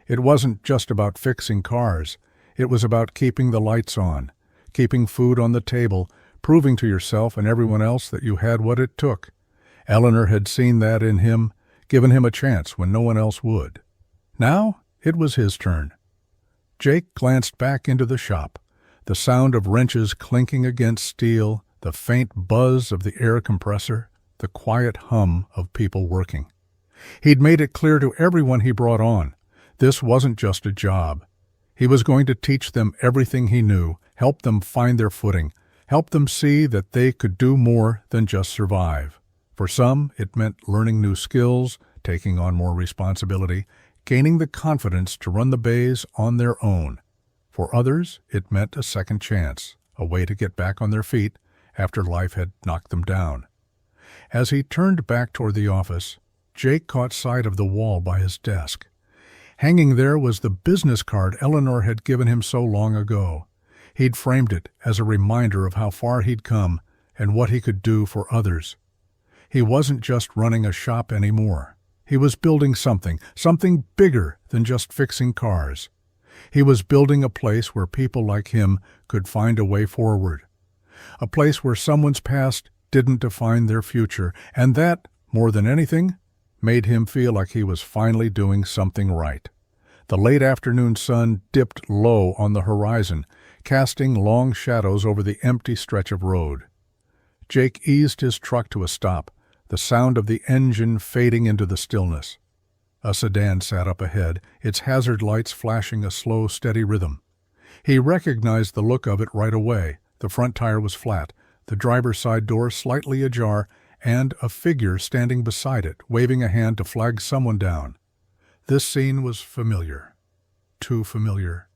It wasn't just about fixing cars. It was about keeping the lights on, keeping food on the table, proving to yourself and everyone else that you had what it took. Eleanor had seen that in him, given him a chance when no one else would. Now it was his turn. Jake glanced back into the shop, the sound of wrenches clinking against steel, the faint buzz of the air compressor, the quiet hum of people working. He'd made it clear to everyone he brought on. This wasn't just a job. He was going to teach them everything he knew, help them find their footing, help them see that they could do more than just survive. For some, it meant learning new skills, taking on more responsibility, gaining the confidence to run the bays on their own. For others, it meant a second chance, a way to get back on their feet after life had knocked them down. As he turned back toward the office, Jake caught sight of the wall by his desk. Hanging there was the business card Eleanor had given him so long ago. He'd framed it as a reminder of how far he'd come and what he could do for others. He wasn't just running a shop anymore. He was building something bigger than just fixing cars. He was building a place where people like him could find a way forward. A place where someone's past didn't define their future, and that, more than anything, made him feel like he was finally doing something right. The late afternoon sun dipped low on the horizon, casting long shadows over the empty stretch of road. Jake eased his truck to a stop, the sound of the engine fading into the stillness. A sedan sat up ahead, its hazard lights flashing a slow, steady rhythm. He recognized the look of it right away. The front tire was flat, the driver's side door slightly ajar, and a figure standing beside it, waving a hand to flag someone down. This scene was familiar. Too familiar.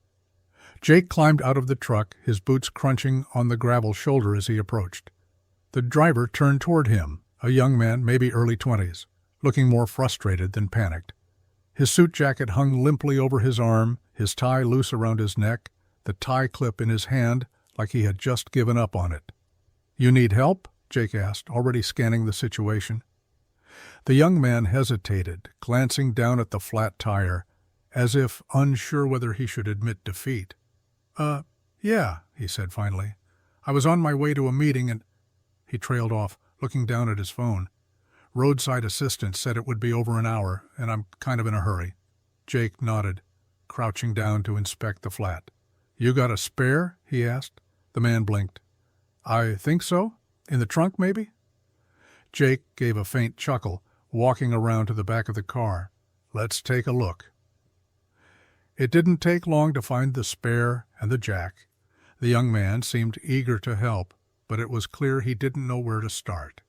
Jake climbed out of the truck, his boots crunching on the gravel shoulder as he approached. The driver turned toward him, a young man, maybe early 20s, looking more frustrated than panicked. His suit jacket hung limply over his arm, his tie loose around his neck, the tie clip in his hand like he had just given up on it. "You need help?" Jake asked, already scanning the situation. The young man hesitated, glancing down at the flat tire, as if unsure whether he should admit defeat. Yeah," he said finally. "I was on my way to a meeting and—" He trailed off, looking down at his phone. "Roadside assistant said it would be over an hour, and I'm kind of in a hurry." Jake nodded, crouching down to inspect the flat. "You got a spare?" he asked. The man blinked. "I think so. In the trunk, maybe? Jake gave a faint chuckle, walking around to the back of the car. Let's take a look. It didn't take long to find the spare and the jack. The young man seemed eager to help, but it was clear he didn't know where to start.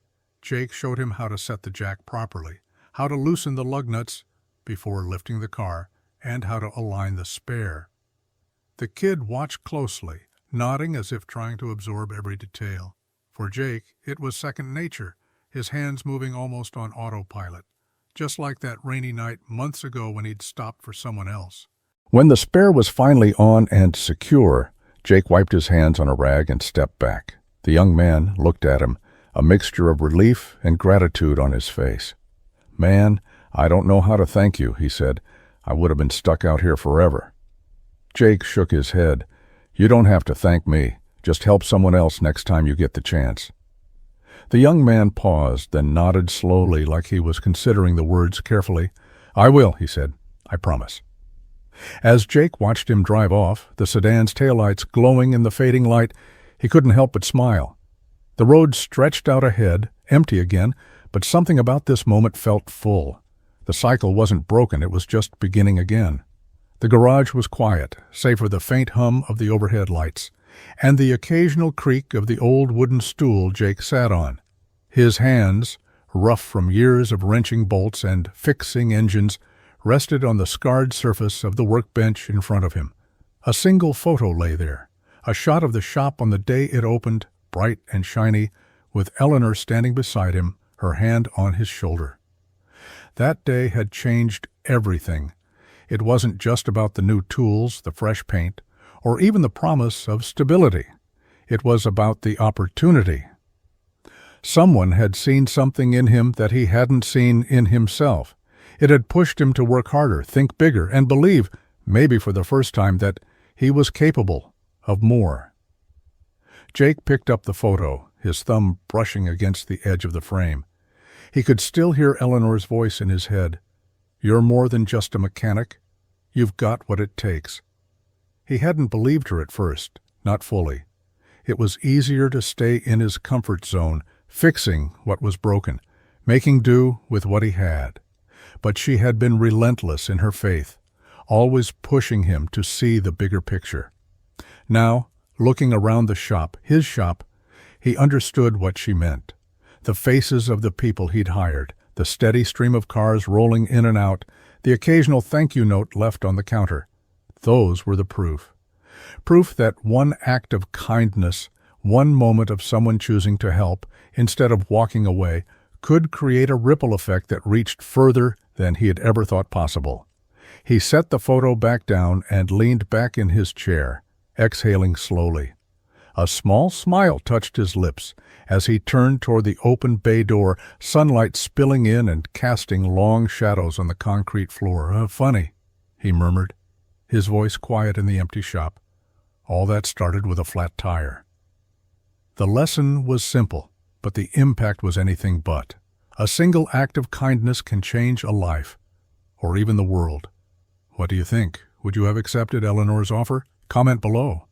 Jake showed him how to set the jack properly, how to loosen the lug nuts before lifting the car, and how to align the spare. The kid watched closely, nodding as if trying to absorb every detail. For Jake, it was second nature, his hands moving almost on autopilot, just like that rainy night months ago when he'd stopped for someone else. When the spare was finally on and secure, Jake wiped his hands on a rag and stepped back. The young man looked at him, a mixture of relief and gratitude on his face. "Man, I don't know how to thank you," he said. "I would have been stuck out here forever." Jake shook his head. "You don't have to thank me. Just help someone else next time you get the chance." The young man paused, then nodded slowly like he was considering the words carefully. "I will," he said. "I promise." As Jake watched him drive off, the sedan's taillights glowing in the fading light, he couldn't help but smile. The road stretched out ahead, empty again, but something about this moment felt full. The cycle wasn't broken, it was just beginning again. The garage was quiet, save for the faint hum of the overhead lights, and the occasional creak of the old wooden stool Jake sat on. His hands, rough from years of wrenching bolts and fixing engines, rested on the scarred surface of the workbench in front of him. A single photo lay there, a shot of the shop on the day it opened, bright and shiny, with Eleanor standing beside him, her hand on his shoulder. That day had changed everything. It wasn't just about the new tools, the fresh paint, or even the promise of stability. It was about the opportunity. Someone had seen something in him that he hadn't seen in himself. It had pushed him to work harder, think bigger, and believe, maybe for the first time, that he was capable of more. Jake picked up the photo, his thumb brushing against the edge of the frame. He could still hear Eleanor's voice in his head. "You're more than just a mechanic. You've got what it takes." He hadn't believed her at first, not fully. It was easier to stay in his comfort zone, fixing what was broken, making do with what he had. But she had been relentless in her faith, always pushing him to see the bigger picture. Now, looking around the shop, his shop, he understood what she meant. The faces of the people he'd hired, the steady stream of cars rolling in and out, the occasional thank you note left on the counter. Those were the proof. Proof that one act of kindness, one moment of someone choosing to help instead of walking away, could create a ripple effect that reached further than he had ever thought possible. He set the photo back down and leaned back in his chair, exhaling slowly. A small smile touched his lips as he turned toward the open bay door, sunlight spilling in and casting long shadows on the concrete floor. "Funny," he murmured, his voice quiet in the empty shop. "All that started with a flat tire." The lesson was simple, but the impact was anything but. A single act of kindness can change a life, or even the world. What do you think? Would you have accepted Eleanor's offer? Comment below.